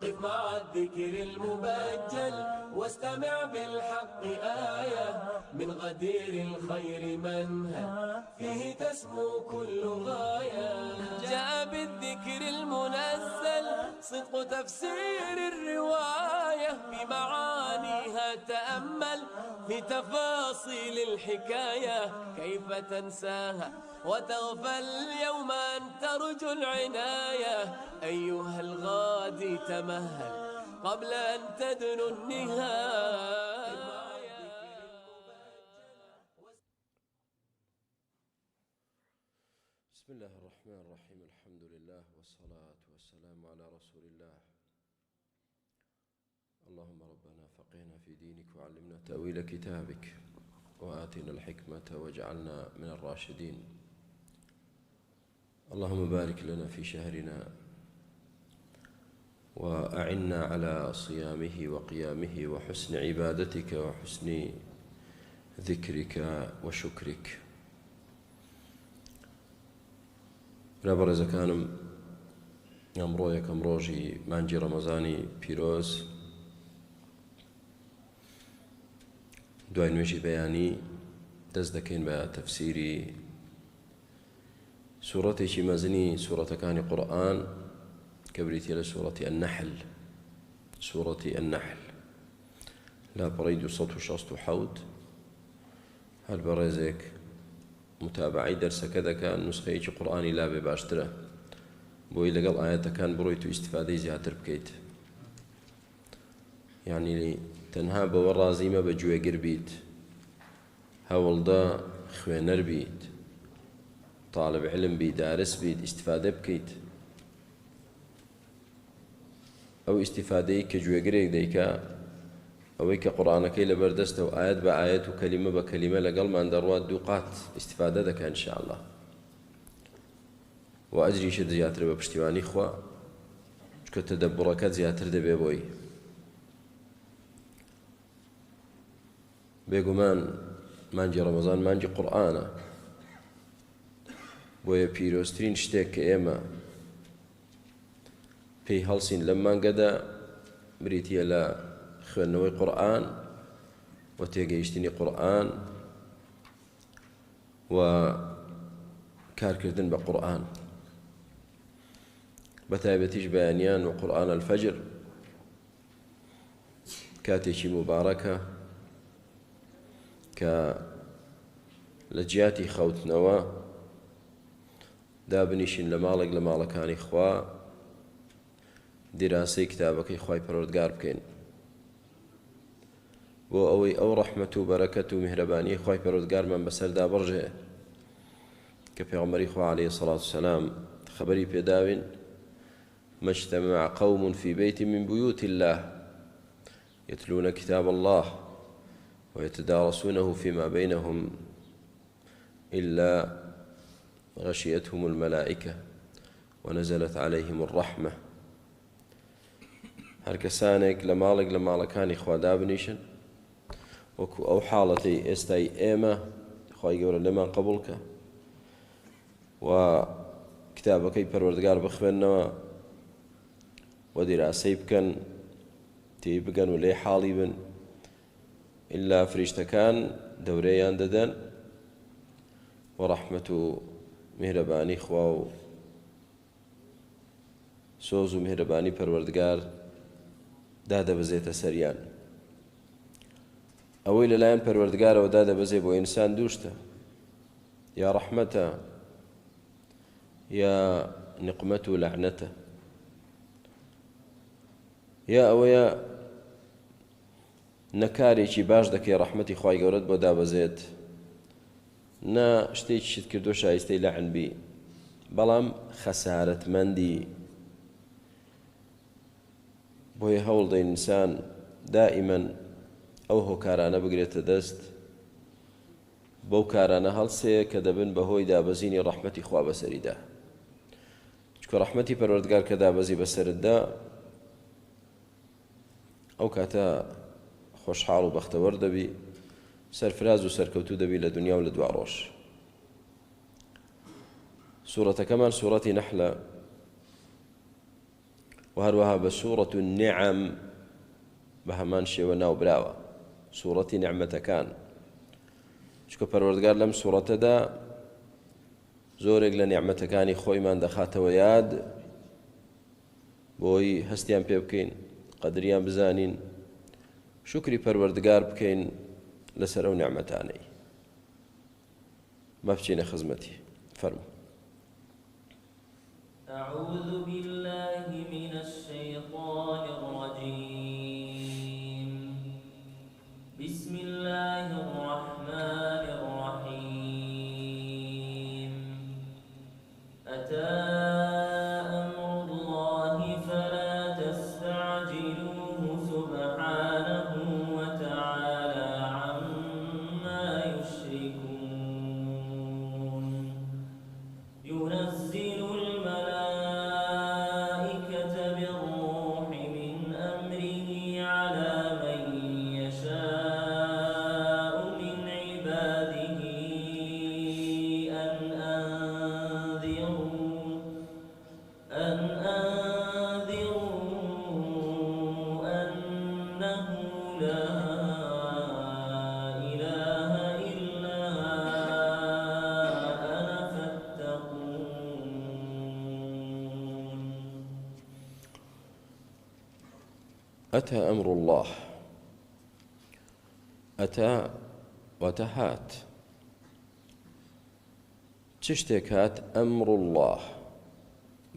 قف مع الذكر المبجل واستمع بالحق آية من غدير الخير منهل فيه تسمو كل غاية. جاء بالذكر المنزل صدق تفسير الرواية في معانيها تأمل في تفاصيل الحكاية كيف تنساها وتغفل يوم أن ترجو العناية. أيها الغادي تمهل قبل أن تدنو النهاية. بسم الله الرحمن الرحيم. الحمد لله والصلاة والسلام على رسول الله. اللهم ربنا فقهنا في دينك وعلمنا تأويل كتابك وآتنا الحكمة واجعلنا من الراشدين. اللهم بارك لنا في شهرنا وأعنا على صيامه وقيامه وحسن عبادتك وحسن ذكرك وشكرك. برابر زكانم ئەمڕۆ یەکەم ڕۆژی مانگی ڕەمەزانی پیرۆز دوای نوێژی بەیانی دەست دەکەین بە تەفسیری سوورەتێکی مەزنی سوورەتەکانی قورئان کە بریتیە لە سوورەتی النەحل. سوورەتی النەحل لاپەڕەی 267 هەر بە ڕێزێک متابعی دەرسەکە دەکەن نوسخەیەکی قورئانی لابێ باشترە بۆی لەگەڵ ئاەتەکان بڕۆیت و ئیستیفادەی زیاتر بکەیت. یعنی تەنها بەوە ڕازیمە بە گوێگر بیت، هەوڵدا خوێنەر بیت، طالب علم بیت، دارس بیت، ئیستیفادە بکەیت. ئەو ئیستیفادەی کە گوێگرێک دەیکا ئەوەی کە قورئانەکەی لەبەردەستە و ئاەت بە ئاەت و کەلیمە بە کەلیمە لەگەڵمان دەڕوات دوو قات ئیستیفادە دەکەن ئینشاءالله و ئەجریشت زیاتر بە پشتیوانی خوا چکە تەدەبوڕەکەت زیاتر دەبێ بۆی. بێگومان مانگی ڕەمەزان مانگی قورئانە، بۆیە پیرۆزترین شتێک کە ئێمە پێی هەڵسین لەم مانگەدا بریتیە لە خوێندنەوەی قورئان و تێگەیشتنی قورئان و کارکردن بە قورئان، بەتایبەتیش بەیانیان و قورئان الفەجر کاتێکی مبارەکە کە لە جیاتی خەوتنەوە دابنیشین لە ماڵێک لە ماڵەکانی خوا دیراسەی کتابەکەی خوای پەروەردگار بکەین بۆ ئەوەی ئەو ڕەحمەت و بەرەکەت و میهرەبانی خوای پەروەردگارمان بەسەردا بڕژێ کە پێغەمبەری خوا عەلەیهی سەڵات وسەلام خەبەری پێداوین: ما اجتمع قوم في بيت من بيوت الله يتلون كتاب الله ويتدارسونه فيما بينهم إلا غشيتهم الملائكة ونزلت عليهم الرحمة. هەر کەسانێک لە ماڵێک لە ماڵەکانی خوا دابنیشن وەکو ئەو حاڵەتەی ئێستای ئێمە خوای گەورە لێمان قبوڵکە و کتابەکەی پەروەردگار بخوێننەوە و دیراسەی بکەن، تێی بگەن و لێ حاڵی بن، ئللا فریشتەکان دەورەیان دەدەن و ڕەحمەت و میهرەبانی خوا و سۆز و میهرەبانی پەروەردگار دادەبەزێتە سەریان. ئەوەی لەلایەن پەروەردگارەوە دادەبەزێ بۆ ئینسان دوو شتە: یا ڕەحمەتە یا نقمەت و لەعنەتە. یا ئەوەیە نەکارێکی باش دەکەی ڕەحمەتی خوای گەورەت بۆ دابەزێت، نا شتێکی شت کردو شایستەی لەعن بی، بەڵام خەسارەتمەندی. بۆیە هەوڵ دەین ئینسان دائیمەن ئەو هۆکارانە بگرێتە دەست، بەو کارانە هەڵسێ کە دەبن بەهۆی دابەزینی ڕەحمەتی خوا بەسەریدا. چکە ڕەحمەتی پەروەردگار کە دابەزی بەسەرتدا ئەو کاتە خۆشحاڵ و بەختەوەر دەبی، سەرفراز و سەرکەوتوو دەبی لە دنیا و لە دوا ڕۆژ. سوورەتەکەمان سوورەتی نەحلە و وهروها بسورة النعم بهمان شيوە ناو براوە سوورەتی نعمەتەکان چکە پەروەردگار لەم سوورەتەدا زۆرێک لە نیعمەتەکانی خۆیمان دەخاتەوە یاد بۆی هەستیان پێ بکەین قەدریان بزانین شکری پەروەردگار بکەین لەسەر ئەو نیعمەتانەی مەبچینە خزمەتی فەرموو أعوذ بالله من الشيطان الرجيم بسم الله الرحمن الرحيم أتى أمر الله فلا تستعجلوه سبحانه وتعالى عما يشركون ينزل الملائكة بالروح من أمره على من يشاء من عباده أن أنذروا أنه لا إله إلا أنا فاتقون أتى أمر الله أتى وتهات تشتێک هات ئەمر الله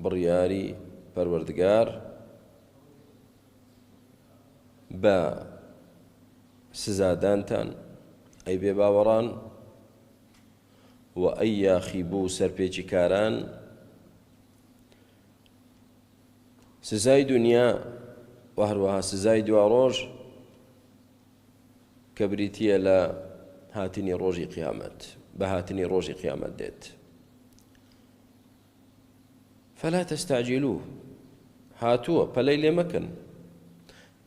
بڕیاری پەروەردگار بە سزادانتان ئەی بێ باوەڕان و ئەی یاخی بوو سەرپێکی کاران سزای دنیا و هەروەها سزای دوا ڕۆژ کە بریتیە لە هاتنی ڕۆژی قیامەت بە هاتنی ڕۆژی قیامەت دێت فلا تستعجلوه هاتووە پەلەی لێ مەکەن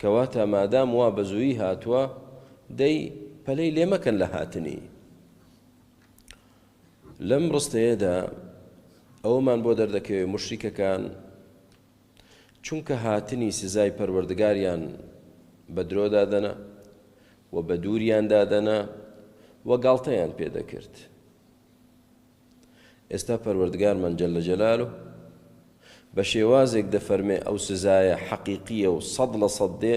کەواتە مادام وا بەزوویی هاتووە دەی پەلەی لێ مەکەن لە هاتنی لەم ڕستەیەدا ئەومان بۆ دەردەکەوێت موشریکەکان چونکە هاتنی سزای پەروەردگاریان بە درۆ دادەنا و بە دووریان دادەنا و گاڵتەیان پێدەکرد ئێستا پەروەردگارمان جەلە جەلالوه بە شێوازێک دەفەرمێ ئەو سزایە حەقیقیە و 100% دێ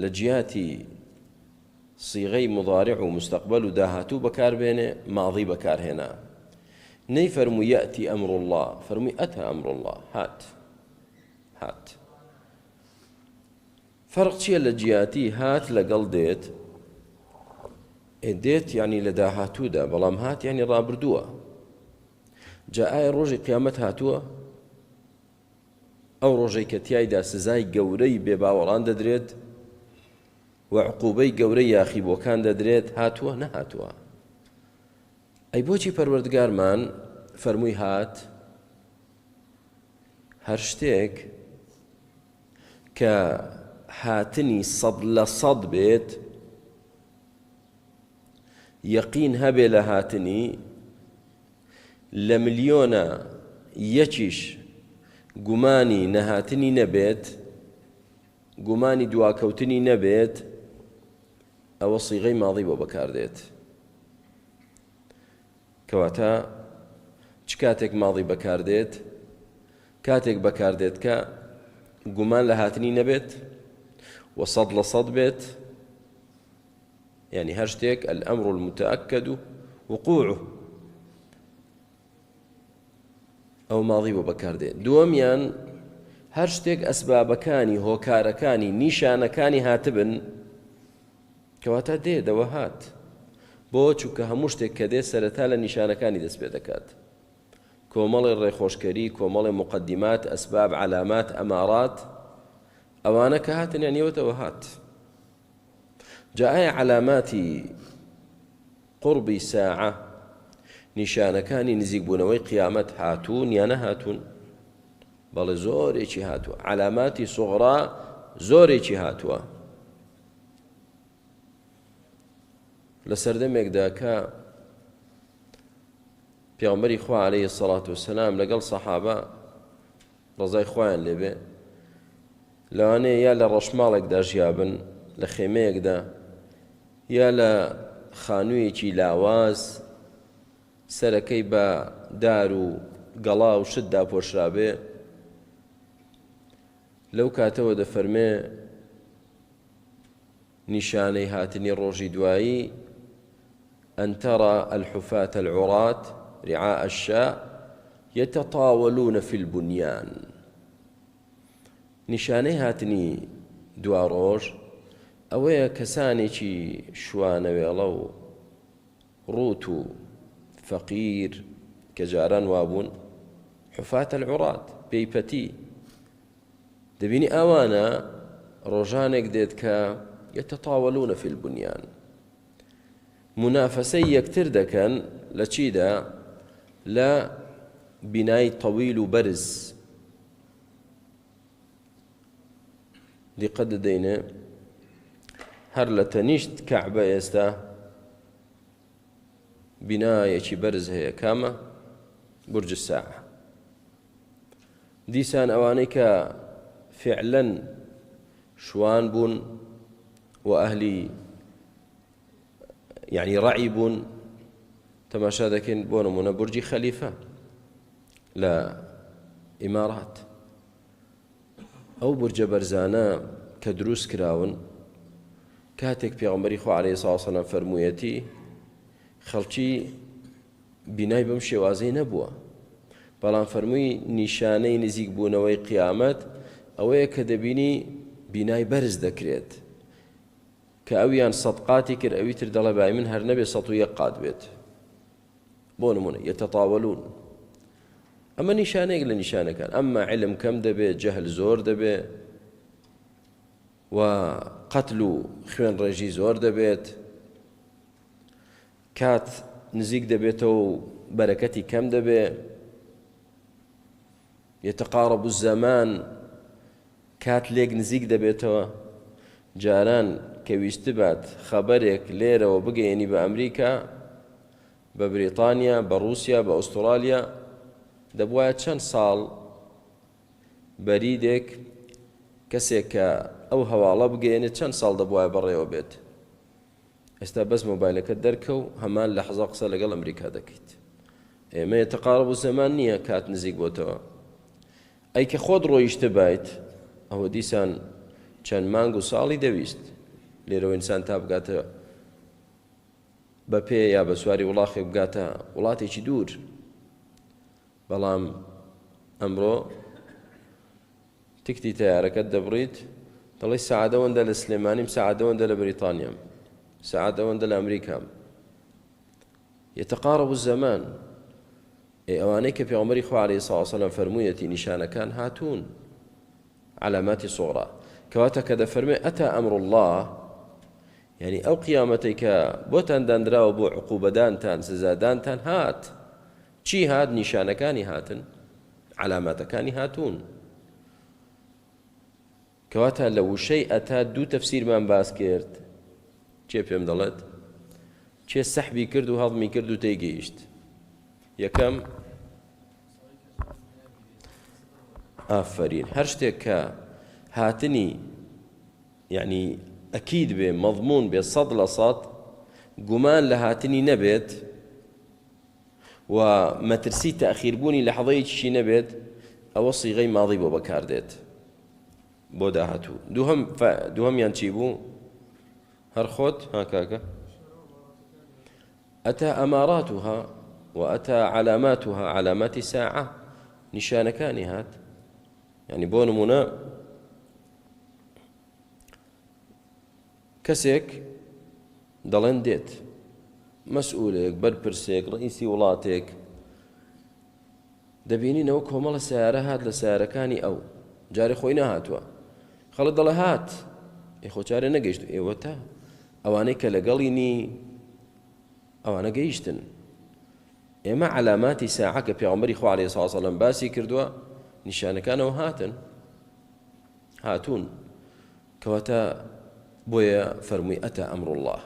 لە جیاتی صیغەی مضارع و مستقبل و داهاتوو بەکاربێنێ ماضی بەکارهێنا نەی فەرمووی یەئتی ئەمر الله فەرمووی ئەتە ئەمر الله هات فەرق چییە لە جیاتی هات لەگەڵ دێت دێت یعنی لە داهاتوودا بەڵام هات یعنی ڕابردووە جا ئایا ڕۆژی قیامەت هاتووە ئەو ڕۆژەی کە تیایدا سزای گەورەی بێباوەڕان دەدرێت و عقوبەی گەورەی یاخیبۆکان دەدرێت هاتووە نەهاتووە ئەی بۆچی پەروەردگارمان فەرمووی هات هەر شتێک کە هاتنی 100% بێت یەقین هەبێ لە هاتنی لە ملیۆنە یەکیش گومانی نەهاتنی نەبێت گومانی دواکەوتنی نەبێت ئەوە صیغەی ماضی بۆ بەکاردێت کەواتە چ کاتێک ماضی بەکاردێت کاتێک بەکاردێت کە گومان لە هاتنی نەبێت و 100% بێت يعني هەر شتێک الأمر المتأكد وقوعه ئەو ماضی بۆ بەکاردێت دووەمیان هەر شتێک ئەسبابەکانی هۆکارەکانی نیشانەکانی هاتبن کەواتە دێ دەوە هات بۆ چونکە هەموو شتێک کە دێ سەرەتا لە نیشانەکانی دەست پێ دەکات کۆمەڵی ڕێخۆشکەری کۆمەڵی مقدمات ئەسباب علامات ئەمارات ئەوانە کە هاتن یانیوەتەوە هات جا ئایا علاماتی قوربی ساعە نیشانەکانی نزیکبوونەوەی قیامەت هاتوون یان نەهاتوون بەڵێ زۆرێکی هاتووە علاماتی سوغڕا زۆرێکی هاتووە لە سەردەمێکدا کە پێغەمبەری خوا عەلەیهی سەڵات وسەلام لەگەڵ سەحابە ڕزای خۆیان لێبێ لەوانەیە یا لە ڕەشماڵێکدا ژیابن لە خێمەیەکدا یا لە خانوویەکی لاواز سەرەکەی بە دار و گەڵا و شتدا پۆشرابێ لەو کاتەوە دەفەرمێ نیشانەی هاتنی ڕۆژی دوایی أن ترى الحفاة العراة رعاء الشاء يتطاولون في البنيان نیشانەی هاتنی دوا ڕۆژ ئەوەیە کەسانێکی شوانەوێڵە و ڕوت و فەقیر کە جاران وابوون حفاة العراة پێیپەتی دەبینی ئەوانە ڕۆژانێک دێت کە يتطاولون في البنيان منافسەی یەکتر دەکەن لە چیدا لە بینای طەویل و بەرز دیقەت دەدەینێ هەر لە تەنیشت کەعبە ئێستا بینایەکی بەرز هەیە کامە برج الساعة دیسان ئەوانەی کە فعلەن شوان بوون و ئەهلی يعني ڕعی بوون تەماشا دەکەین بۆ نمونە برجی خەلیفە لە ئیمارات ئەو برجە بەرزانە کە دروست کراون کاتێک پێغەمبەری خوا عەلەیهی سڵاو وسەلام فەرموویەتی خەڵکی بینای بەم شێوازەی نەبووە بەڵام فەرمووی نیشانەی نزیک بوونەوەی قیامەت ئەوەیە کە دەبینی بینای بەرز دەکرێت کە ئەویان سەد قاتی کرد ئەوی تر دەڵێ بای من هەر نەبێ 101 قات بێت بۆ نمونە يتطاولون ئەمە نیشانەیەک لە نیشانەکان ئەمما علم کەم دەبێت جەهل زۆر دەبێت و قەتل و خوێن ڕێژی زۆر دەبێت کات نزیک دەبێتەوە و بەرەکەتی کەم دەبێت يتقارب الزمان کات لێک نزیک دەبێتەوە جاران کە ویست بات خەبەرێک لێرەوە بگەیەنی بە ئەمریکا بە بریتانیا بە رووسیا بە ئوسترالیا دەبوایە چەند ساڵ بەریدێک کەسێک کە ئەو هەواڵە بگەێنێت چەند ساڵ دەبوایە بەڕێوە بێت ئێستا بەس مۆبایلەکەت دەرکە و هەمان لە حەزە قسە لەگەڵ ئەمریکا دەکەیت ئێمە تەقارب و زەمان نییە کات نزیک بۆتەوە ئەی کە خۆت ڕۆیشتە بایت ئەوە دیسان چەند مانگ و ساڵی دەویست لێرەوە ئینسان تا بگاتە بە پێ یا بە سواری وڵاخێک بگاتە وڵاتێکی دوور بەڵام ئەمڕۆ تکتی تەیارەکەت دەبڕیت دەڵێ سەعات ئەوەندە لە سلێمانیم سەعات ئەوەندە لە بریتانیام سەعات ئەوەندە لە ئەمریکام يتقارب الزمان ئەوانەی کە پێغەمبەری خوا عەلەیهی سڵاو وسەلام فەرموویەتی نیشانەکان هاتوون علاماتی سوغرا کەواتە کە دەفەرمێ ئەتا ئەمر الله یعنی ئەو قیامەتەی کە بۆتان دانراوە بۆ عقوبەدانتان سزادانتان هات چی هات نیشانەکانی هاتن علاماتەکانی هاتوون کەواتە لە وشەی ئەتا دوو تەفسیرمان باس کرد چێ پێم دەڵێت چێ سەحبی کرد و هەڵمی کرد و تێیگەیشت یەکەم ئافرین هەر شتێک کە هاتنی یعنی ئەکید بێ مەضمون بێ 100% گومان لە هاتنی نەبێت و مەترسی تەخیربوونی لەحظەیەکیشی نەبێت ئەوە سیغەی ماضی بۆ بەکاردێت بۆ داهاتوو دووهەمیان چی بوو هەر خۆت ها کاکە ئەتا ئەماراتها وأتى علاماتها علامات ساعة نشانەکانی هات يعني بۆ نمونە کەسێک دەڵێن دێت مەسئولێک بەرپرسێک ڕئیسی وڵاتێک دەبینینەوە کۆمەڵە سیارە هات لە سیارەکانی ئەو جارێ خۆی نەهاتووە خەڵک دەڵێ هات خۆچارێ نەگەیشت ئێوە تا ئەوانەی کە لەگەڵینی ئەوانە گەیشتن ئێمە علاماتی ساعە کە پێغەمبەری خوا عەلەیهی سڵاو وسەلام باسی کردووە نیشانەکانەوە هاتوون کەواتە بۆیە فەرمووی ئەتا ئەمر الله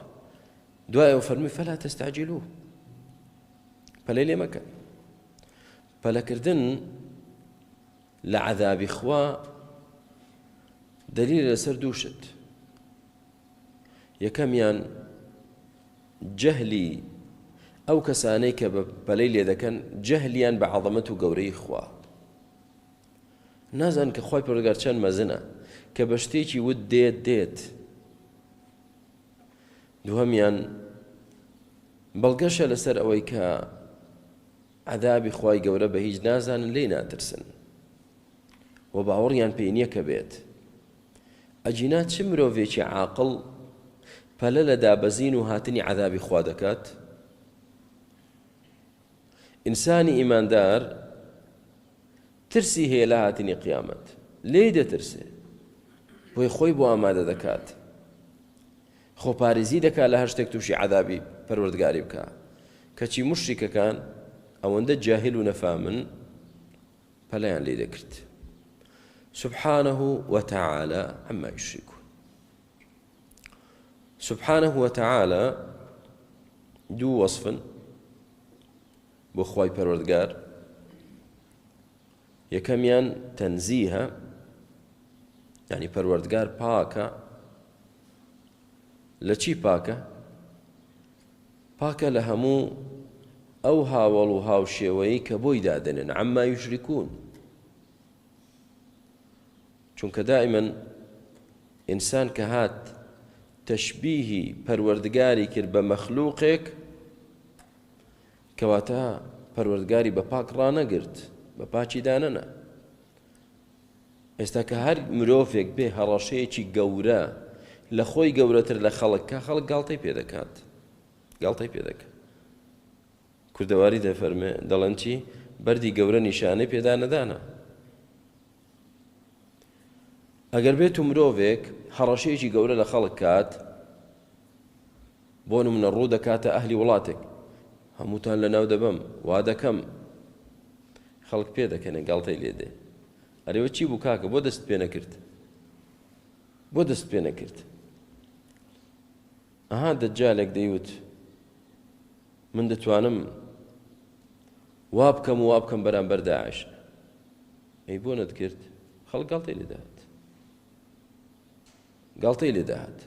دوایەوە فەرمووی فەلا تەستەعجیلوه پەلەی لێ مەکەن پەلەکردن لعذاب خوا دليل لسر دوشت يكميان جهلي أو كسانيك بليل يذكن جهليان بعظمته قوري خوا نازن كخواي پروردگار مزنه كبشتيكي ود ديت دوهميان بەڵگەشە لەسەر ئەوەی کە عەذابی خوای گەورە بە هیچ نازانن لێی ناترسن و باوەڕیان پێی نییە کە بێت ئەجینا چ مرۆڤێکی عاقڵ پەلە لە دابەزین و هاتنی عەذابی خوا دەکات ئینسانی ئیماندار ترسی هەیە لە هاتنی قیامەت لێی دەترسێ بۆی خۆی بۆ ئامادە دەکات خۆپارێزی دەکات لە هەر شتێک تووشی عەذابی پەروەردگاری بکە کەچی مشریکەکان ئەوەندە جاهل و نەفامن پەلەیان لێ دەکرد سبحانه وتعالى عما يشركون سبحانه وتعالى دوو وەصفن بۆ خوای پەروەردگار یەکەمیان تەنزیهە یعنی پەروەردگار پاکە لە چی پاکە؟ پاکە لە هەموو ئەو هاوڵ و هاوشێوەیی کە بۆی دادنن عما یشرکون چونکە دائما ئینسان کە هات تەشبیهی پەروەردگاری کرد بە مەخلووقێک کەواتە پەروەردگاری بە پاک ڕانەگرت بە پاچی دانەنە ئێستا کە هەر مرۆڤێک بێ هەڕەشەیەکی گەورە لە خۆی گەورەتر لە خەڵک خەڵک گاڵتەی پێ دەکات گاڵتەی پێ دەکات کوردەواری دەفەرمێ دەڵێن چی بەردی گەورە نیشانەی پێدا نەدانە ئەگەر بێت و مرۆڤێک هەڕەشەیەکی گەورە لە خەڵک کات بۆ نمونە ڕوو دەکاتە ئەهلی وڵاتێک هەمووتان لەناو دەبەم وا دەکەم خەڵک پێ دەکەنێ گاڵتەی لێ دێ ئەرێوە چی بوو کاکە بۆ دەست پێ نەکرد بۆ دەست پێ نەکرد ئەها دەجالێک دەیوت من دەتوانم وا بکەم و وا بکەم بەرامبەر داعش ئەی بۆ نەتکرد خەڵک گاڵتەی لێ داهات گاڵتەی لێ داهات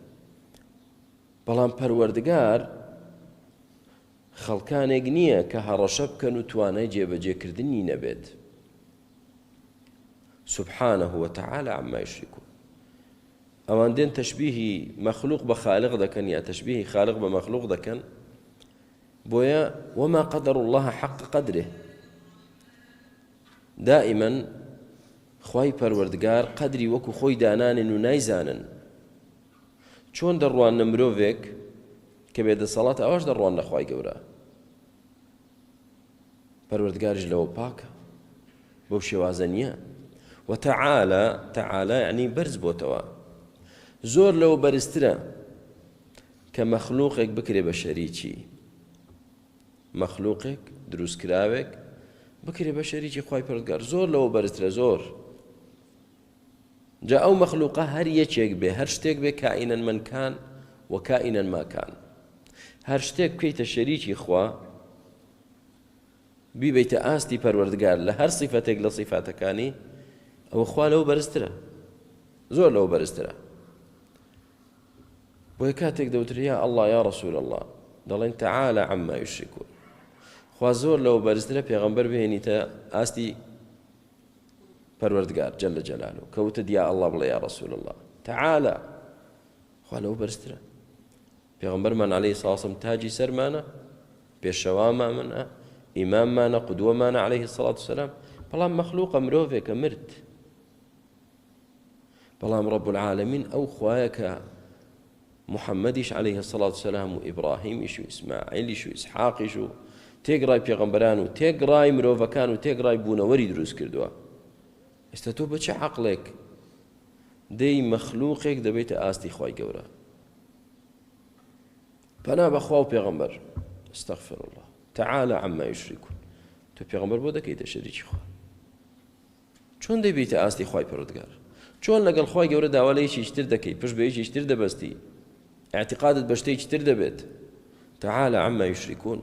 بەڵام پەروەردگار خەڵکانێک نییە کە هەڕەشە بکەن و توانای جێبەجێکردنی نەبێت سبحانه وتعالى عما يشركون ئەوان دێن تەشبیهی مەخلوق بە خالق دەکەن یا تەشبیهی خالق بە مەخلوق دەکەن بۆیە وما قدر الله حق قدره دائما خوای پەروەردگار قەدری وەکو خۆی دانانن و نایزانن چۆن دەڕوانە مرۆڤێک کە بێدەسەڵات ئەوەش دەڕوانە خوای گەورە پەروەردگاریش لەوە پاکە بەو شێوازە نییە وتعالى تعالى يعني بەرز بۆتەوە زۆر لەوە بەرزترە کە مەخلووقێک بکرێ بە شەریکی مەخلووقێک دروستکراوێک بکرێ بە شەریکی خوای پەروەردگار زۆر لەوە بەرزترە زۆر جا ئەو مەخلووقە هەر یەکێک بێ هەر شتێک بێ کائینەن من کان و کائینەن ما کان هەر شتێک بکەیتە شەریکی خوا بیبیتە ئاستی پەروەردگار لە هەر صیفەتێک لە صیفاتەکانی ئەوە خوا لەوە بەرزترە زۆر لەوە بەرزترە بۆیە کاتێک دەوترێ یا الله یا رسول الله دەڵێن تعالى عما يشركون خوا زۆر لەوە بەرزترە پێغەمبەر بهێنیتە ئاستی پەروەردگار جل جلاله کەوتت یا الله بڵێ یا رسول الله تعالى خوا لەوە بەرزترە پێغەمبەرمان عەلەیهی سڵاو وسەلام تاجی سەرمانە پێشەوامانە ئیماممانە قودوەمانە عەلەیهی سڵاو وسەلام بەڵام مەخلووقە مرۆڤێکە مرد بەڵام رب العالمین ئەو خوایە کە محەممەدیش عەلەیهی الصلاة والسلام و ئیبراهیمیش و ئیسماعیلیش و ئیسحاقیش و تێگڕای پێغەمبەران و تێگڕای مرۆڤەکان و تێگڕای بوونەوەری دروست کردووە ئێستا تۆ بە چه عەقڵێک دەی مەخلووقێک دەبێتە ئاستی خوای گەورە پەنا بەخوا و پێغەمبەر استەغفر الله تعالى عما يشركون تۆ پێغەمبەر بۆ دەکەیتە شەریکی خوا چۆن دەبێتە ئاستی خوای پەروەردگار چۆن لەگەڵ خوای گەورە داوا لە هیچیش تر دەکەی پشت بە هیچیش تر دەبەستی اعتقادت بە شتێکی تر دەبێت تعالى عما يشركون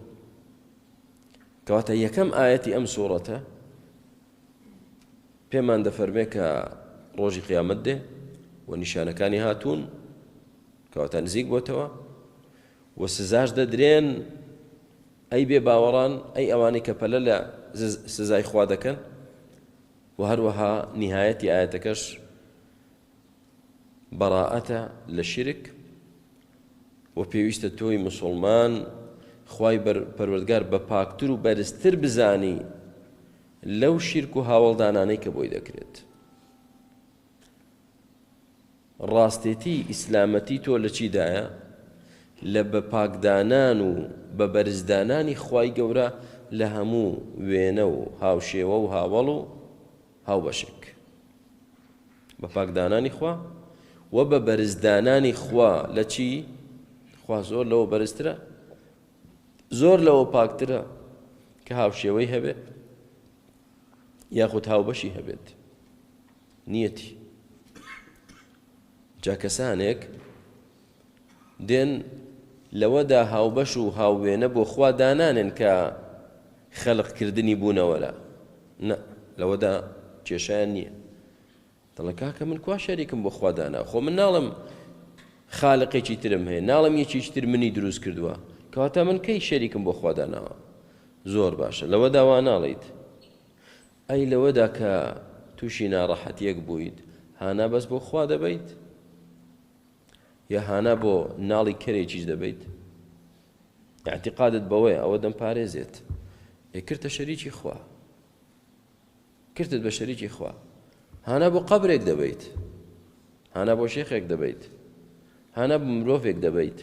کەواتە یەکەم ئاەتی ئەم سوورەتە پێمان دەفەرمێ کە ڕۆژی قیامەت دێ و نیشانەکانی هاتوون کەواتە نزیک بۆتەوە و سزاش دەدرێن ئەی بێ باوەڕان ئەی ئەوانەی کە پەلە لە سزای خوا دەکەن و هەروەها نهایەتی ئاەتەکەش بەڕائەتە لە شرک و پێویستە تۆی مسلمان خوای پەروەردگار بە پاکتر و بەرزتر بزانی لەو شرک و هاوڵدانانەی کە بۆی دەکرێت. ڕاستێتی ئیسلامەتی تۆ لە چیدایە؟ لە بە پاکدانان و بە بەرزدانانی خوای گەورە لە هەموو وێنە و هاوشێوە و هاوڵ و هاوبەشێک، بە پاکدانانی خوا و بە بەرزدانانی خوا لە چی؟ خوا زۆر لەوە بەرزترە، زۆر لەوە پاکترە کە هاوشێوەی هەبێت یاخود هاوبەشی هەبێت. نیەتی جا کەسانێک دێن لەوەدا هاوبەش و هاوێنە بۆ خوا دانانێن کە خەڵقکردنی بوونەوەرە، نە، لەوەدا کێشیان نییە. دەڵێ کاکە من کوا شەریکم بۆ خوا دانا، خۆ من ناڵم خالقێکی ترم هەیە، ناڵم یەکێکی تر منی دروست کردووە، کەواتە من کەی شەریکم بۆ خوا داناوە؟ زۆر باشە، لەوەدا وا ناڵیت. ئەی لەوەدا کە تووشی ناڕەحەتیەک بوویت هانا بەس بۆ خوا دەبیت یا هانا بۆ ناڵی کەرێکیش دەبیت؟ اعتقادت بەوەیە ئەوە دەمپارێزێت، کردتە شەریکی خوا، کردت بە شەریکی خوا، هانا بۆ قەبرێک دەبیت، هانا بۆ شێخێک دەبیت، هانا بۆ مرۆڤێک دەبیت.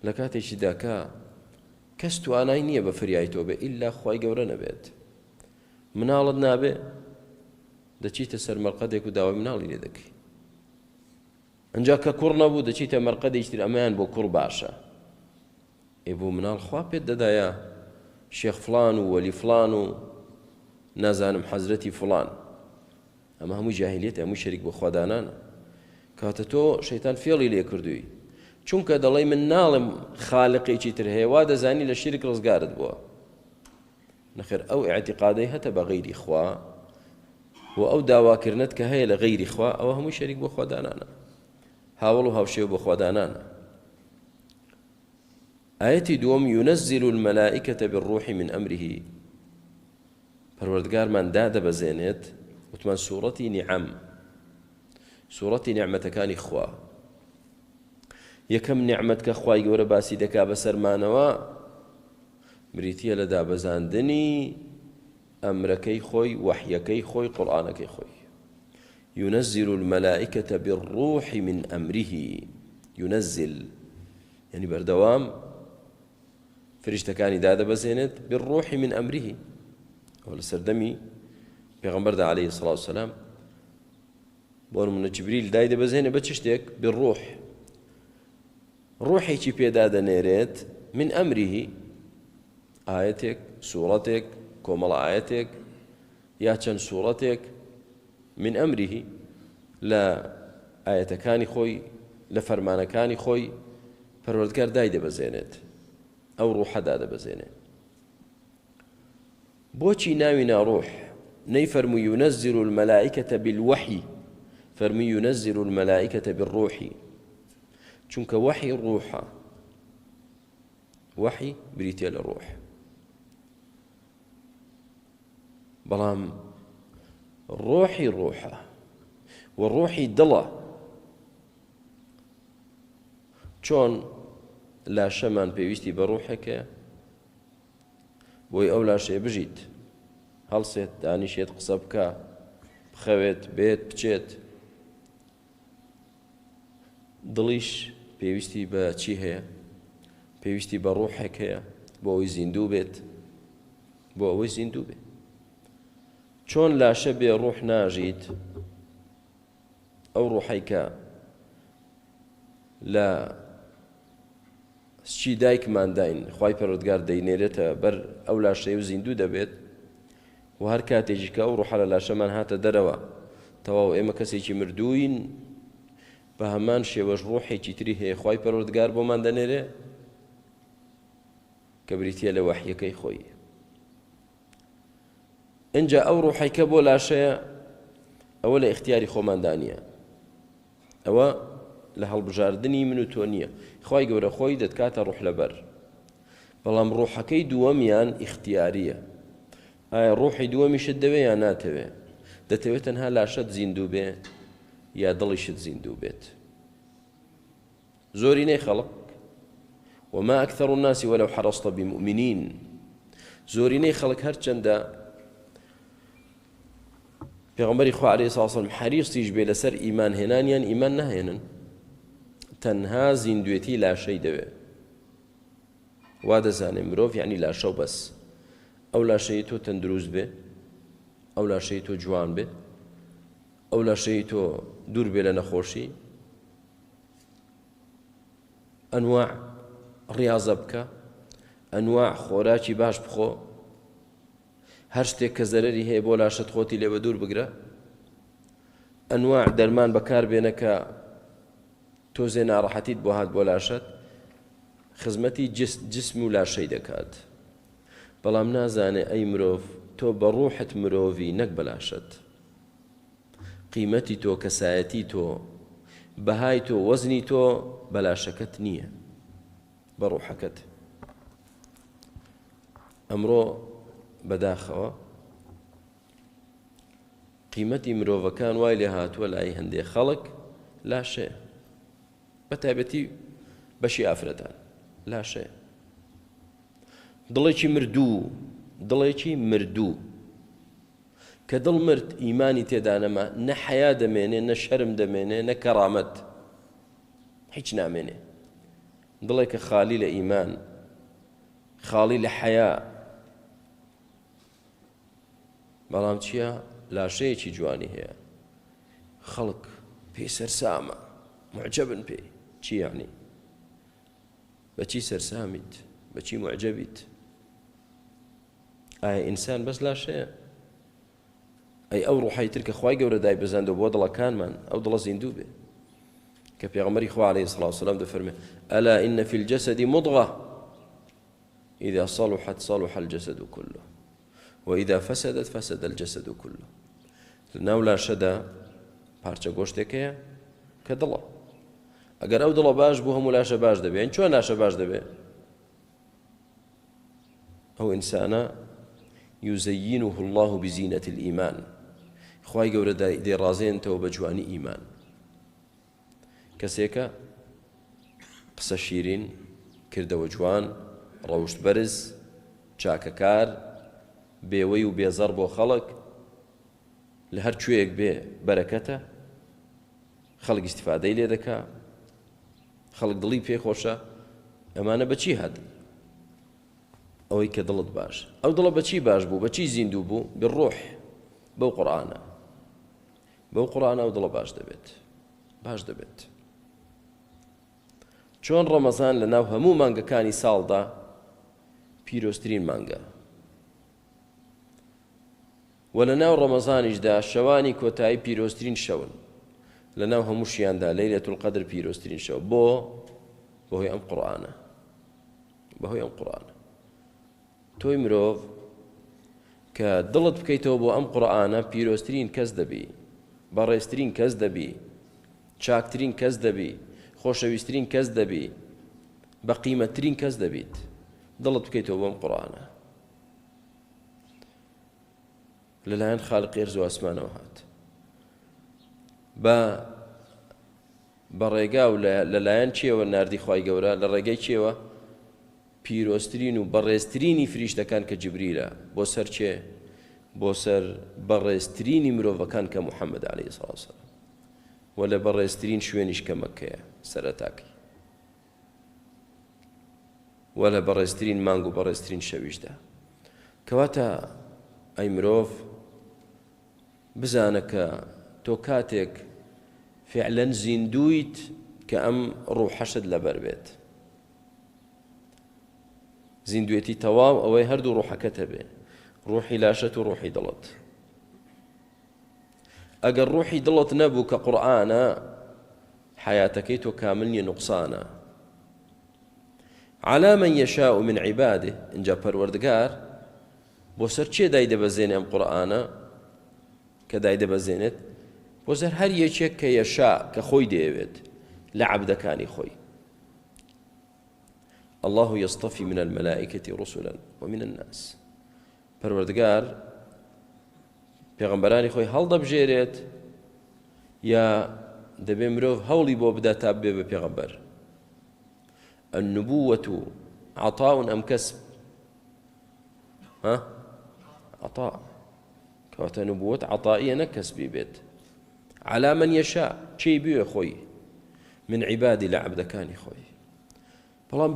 لە کاتێکی داکا کەس توانای نییە بە فریای تۆ بێ ئیلا خوای گەورە نەبێت. مناڵت نابێ دەچیتە سەر مەرقەدێک و داوای مناڵی لێ دەکەی، ئەنجا کە کوڕ نەبوو دەچیتە مەرقەدێکی تر ئەمەیان بۆ کوڕ باشە. بۆ مناڵ خوا پێت دەدایە شێخ فڵان و وەلی فڵان و نازانم حەزرەتی فڵان، ئەمە هەمووی جاهیلیەتە، هەمووی شەریک بۆ خوادانانە. کاتە تۆ شەیتان فێڵی لێ کردووی، چونکە دەڵێی من ناڵم خالقێکی تر هەیە، وا دەزانی لە شرک ڕزگارت بووە. نەخێر ئەو اعتقادەی هەتە بە غەیری خوا و ئەو داواکردنت کە هەیە لە غەیری خوا، ئەوە هەمووی شەریک بۆ خوادانانە، هاوڵ و هاوشێو بۆ خوادانانە. ئاەتی دووەم ينزل الملائكة بالروح من أمره، پەروەردگارمان دادەبەزێنێت، وتمان سوورەتی نیعەم، سوورەتی نیعمەتەکانی خوا. یەکەم نیعمەت کە خوای گەورە باسی دەکا بەسەرمانەوە بریتیە لە دابەزاندنی ئەمرەکەی خۆی، وەحیەکەی خۆی، قورئانەکەی خۆی. ينزل الملائكة بالروح من أمره، ينزل يعني بردوام فریشتەکانی دادەبەزێنێت بالروح من أمره، ئەو لە سەردەمی پێغەمبەردا عليه الصلاة والسلام بۆ نمونە جبریل دایدەبەزێنێ بە چ شتێک؟ بالروح، ڕوحێکی پێدا دەنێرێت من ئەمره، ئاەتێک، سوورەتێک، کۆمەڵە ئاەتێک یا چەند سوورەتێک من ئەمره لە ئاەتەکانی خۆی، لە فەرمانەکانی خۆی پەروەردگار دایدەبەزێنێت، ئەو ڕوحە دادەبەزێنێت. بۆچی ناوی ناڕوح؟ نەیفەرمووی ينزل الملائكة بالوحي، فەرمووی ينزل الملائكة بالروح، چونکە وحی ڕوحە، وحی بریتە لە ڕوح. بەڵام ڕۆحی ڕوحە و ڕۆحی دڵە. چۆن لاشەمان پێویستی بە ڕوحێکە بۆی ئەو لاشەیە بژیت، هەڵسێت، دانیشێت، قسە بکە، بخەوێت، بێت، بچێت. دڵیش پێویستی بە چی هەیە؟ پێویستی بە ڕوحێک هەیە بۆ ئەوەی زیندوو بێت، بۆ ئەوەی زیندوو بێت. چۆن لاشە بێ ڕوح ناژیت؟ ئەو ڕوحەی کە لە سچی دایکمان داین، خوای پەروەردگار دەینێرێتە بەر ئەو لاشەی و زیندوو دەبێت، و هەر کاتێکی کە ئەو ڕوحە لە لاشەمان هاتە دەرەوە تەواو ئێمە کەسێکی مردووین، بە هەمان شێوەش ڕوحێکی تری هەیە خوای پەروەردگار بۆمان دەنێرێ کە بریتیە لە وەحیەکەی خۆی. اینجا ئەو ڕوحەی کە بۆ لاشەیە ئەوە لە ئیختیاری خۆماندانیە، ئەوە لە هەڵبژاردننی من و تۆ نییە. خوای گەورە خۆی دەتکاتە ڕوح لەبەر، بەڵام ڕوحەکەی دووەمیان ئیختیاریە. ئایا ڕوحی دووەمیشت دەوێ یا ناتەوێ؟ دەتەوێت تەنها لاشەت زیندوو بێ یا دڵیشت زیندوو بێت؟ زۆرینەی خەڵک وما أكثر الناس ولو حرصت بمؤمنين، زۆرینەی خەڵک هەرچەندە پێغەمبەری خوا عەلەیهی سڵاو وسەلام حەریصیش بێ لەسەر ئیمان هێنانیان ئیمان ناهێنن، تەنها زیندوێتی لاشەی دەوێ. وا دەزانێ مرۆڤ یعنی لاشە و بەس. ئەو لاشەی تۆ تەندروست بێ، ئەو لاشەی تۆ جوان بێ، ئەو لاشەی تۆ دوور بێ لە نەخۆشی، ئەنواع ڕیاضە بکە، ئەنواع خۆراکی باش بخۆ، هەر شتێک کە زەرەری هەیە بۆ لاشت خۆتی لێ بە دوور بگرە، ئەنواع دەرمان بەکار بێنە کە تۆزێ ناڕەحەتیت بۆ هات بۆ لاشت، خزمەتی جسم و لاشەی دەکات. بەڵام نازانێ ئەی مرۆڤ تۆ بە ڕوحت مرۆڤی نەک بە لاشت. قیمەتی تۆ، کەسایەتی تۆ، بەهای تۆ، وەزنی تۆ بە لاشەکەت نییە، بە ڕوحەکەت. ئەمڕۆ بەداخەوە قیمەتی مرۆڤەکان وای لێ هاتووە لای هەندێک خەڵک لاشەیە، بە تایبەتی بەشی ئافرەتان لاشەیە. دڵێکی مردوو، دڵێکی مردوو کە دڵ مرد ئیمانی تێدا نەما، نە حەیا دەمێنێ، نە شەرم دەمێنێ، نە کەڕامەت، هیچ نامێنێ. دڵێکە خالی لە ئیمان، خالی لە حەیا، بەڵام چییە؟ لاشەیەکی جوانی هەیە، خەڵک پێی سەرسامە، معجەبن پێی. چی یعنی؟ بەچی سەرسامیت؟ بەچی معجەبیت؟ ئایا ئینسان بەس لاشەیە؟ ئەی ئەو ڕوحەی تر کە خوای گەورە دای بزاندەوە بۆ دڵەکانمان، ئەو دڵە زیندوو بێ. کە پێغەمبەری خوا عەلەیهی سڵاو وسەلام دەفەرمێ ئەلا ئین فی الجەسەد مضغە إذا صلحت صلح الجسد كله وإذا فسدت فسد الجسد كله. ناو لاشەدا پارچە گۆشتێک هەیە کە دڵە. ئەگەر ئەو دڵە باش بوو هەموو لاشە باش دەبێ. ئەین چۆن لاشە باش دەبێ؟ ئەو ئینسانە یوزەیینه الله بزینەت الئیمان، خوای گەورە دەیڕازێنێتەوە بە جوانی ئیمان. کەسێکە قسە شیرین، کردەوە جوان، ڕەوشت بەرز، چاکەکار، بێوەی و بێزەڕ بۆ خەڵک، لە هەر کوێیەک بێ بەرەکەتە، خەڵک ئیستیفادەی لێ دەکا، خەڵک دڵی پێخۆشە. ئەمانە بەچی هات؟ ئەوەی کە دڵت باش. ئەو دڵە بەچی باش بوو؟ بەچی زیندوو بوو؟ بڕوح، بەو قورئانە. بەو قورئانە ئەو دڵە باش دەبێت، باش دەبێت. چۆن ڕەمەزان لە ناو هەموو مانگەکانی ساڵدا پیرۆستترین مانگە، و لە ناو ڕەمەزانیشدا شەوانی کۆتایی پیرۆستترین شەون، لە ناو هەمووشیاندا لەیلەتول القەدر پیرۆستترین شەو. بۆهۆی ئەم قورئانە، بەهۆی ئەم قورئانە. تۆی مرۆڤ کە دڵت بکەیتەوە بۆ ئەم قورئانە، پیرۆستترین کەس دەبی، بەڕێزترین کەس دەبی، چاکترین کەس دەبی، خۆشەویستترین کەس دەبی، بە قیمەتترین کەس دەبیت. دڵت بکەیتەوە بۆ ئەم قورئانە. لەلایەن خالقی ئەرز و ئاسمانەوە هات، بە ڕێگا و لەلایەن چیەوە ناردی خوای گەورە؟ لە ڕێگەی چیەوە؟ پیرۆستترین و بەڕێزترینی فریشتەکان کە جبریلە، بۆ سەر چێ؟ بۆ سەر بەڕێزترینی مرۆڤەکان کە موحەممەد عەلەیهی سڵاو وسەلام، و لە بەڕێزترین شوێنیش کە مەککەیە سەرەتاکەی، و لە بەڕێزترین مانگ و بەڕێزترین شەویشدا. کەواتە ئەی مرۆڤ بزانە کە تۆ کاتێک فعلەن زیندویت کە ئەم ڕوحەشت لەبەر بێت. زیندوێتی تەواو ئەوەی هەردوو ڕوحەکەت هەبێ، ڕوحی لاشەت و ڕوحی دڵت. ئەگەر ڕوحی دڵت نەبوو کە قورئانە، حیاتەکەی تۆ کامل نیە، نوقسانە. عەلى من یەشاء من عیبادێ، اینجا پەروەردگار بۆ سەر چێ دایدەبەزێنێ ئەم قورئانە کە دایدەبەزێنێت بۆ سەر هەر یەکێک کە یەشا کە خۆی دەیەوێت لە عەبدەکانی خۆی. الله يصطفي من الملائكة رسلا ومن الناس. پەروەردگار پێغەمبەرانی خۆی هەڵدەبژێرێت یا دەبێ مرۆڤ هەوڵی بۆ بدا تا بێ بە پێغەمبەر. النبوة عطاء أم كسب؟ عطاء. كواتە نبوة عطائية نەکەسبی بێت. على من يشاء چی بوێ خۆی من عیبادی لە عەبدەکانی خۆی. بەڵام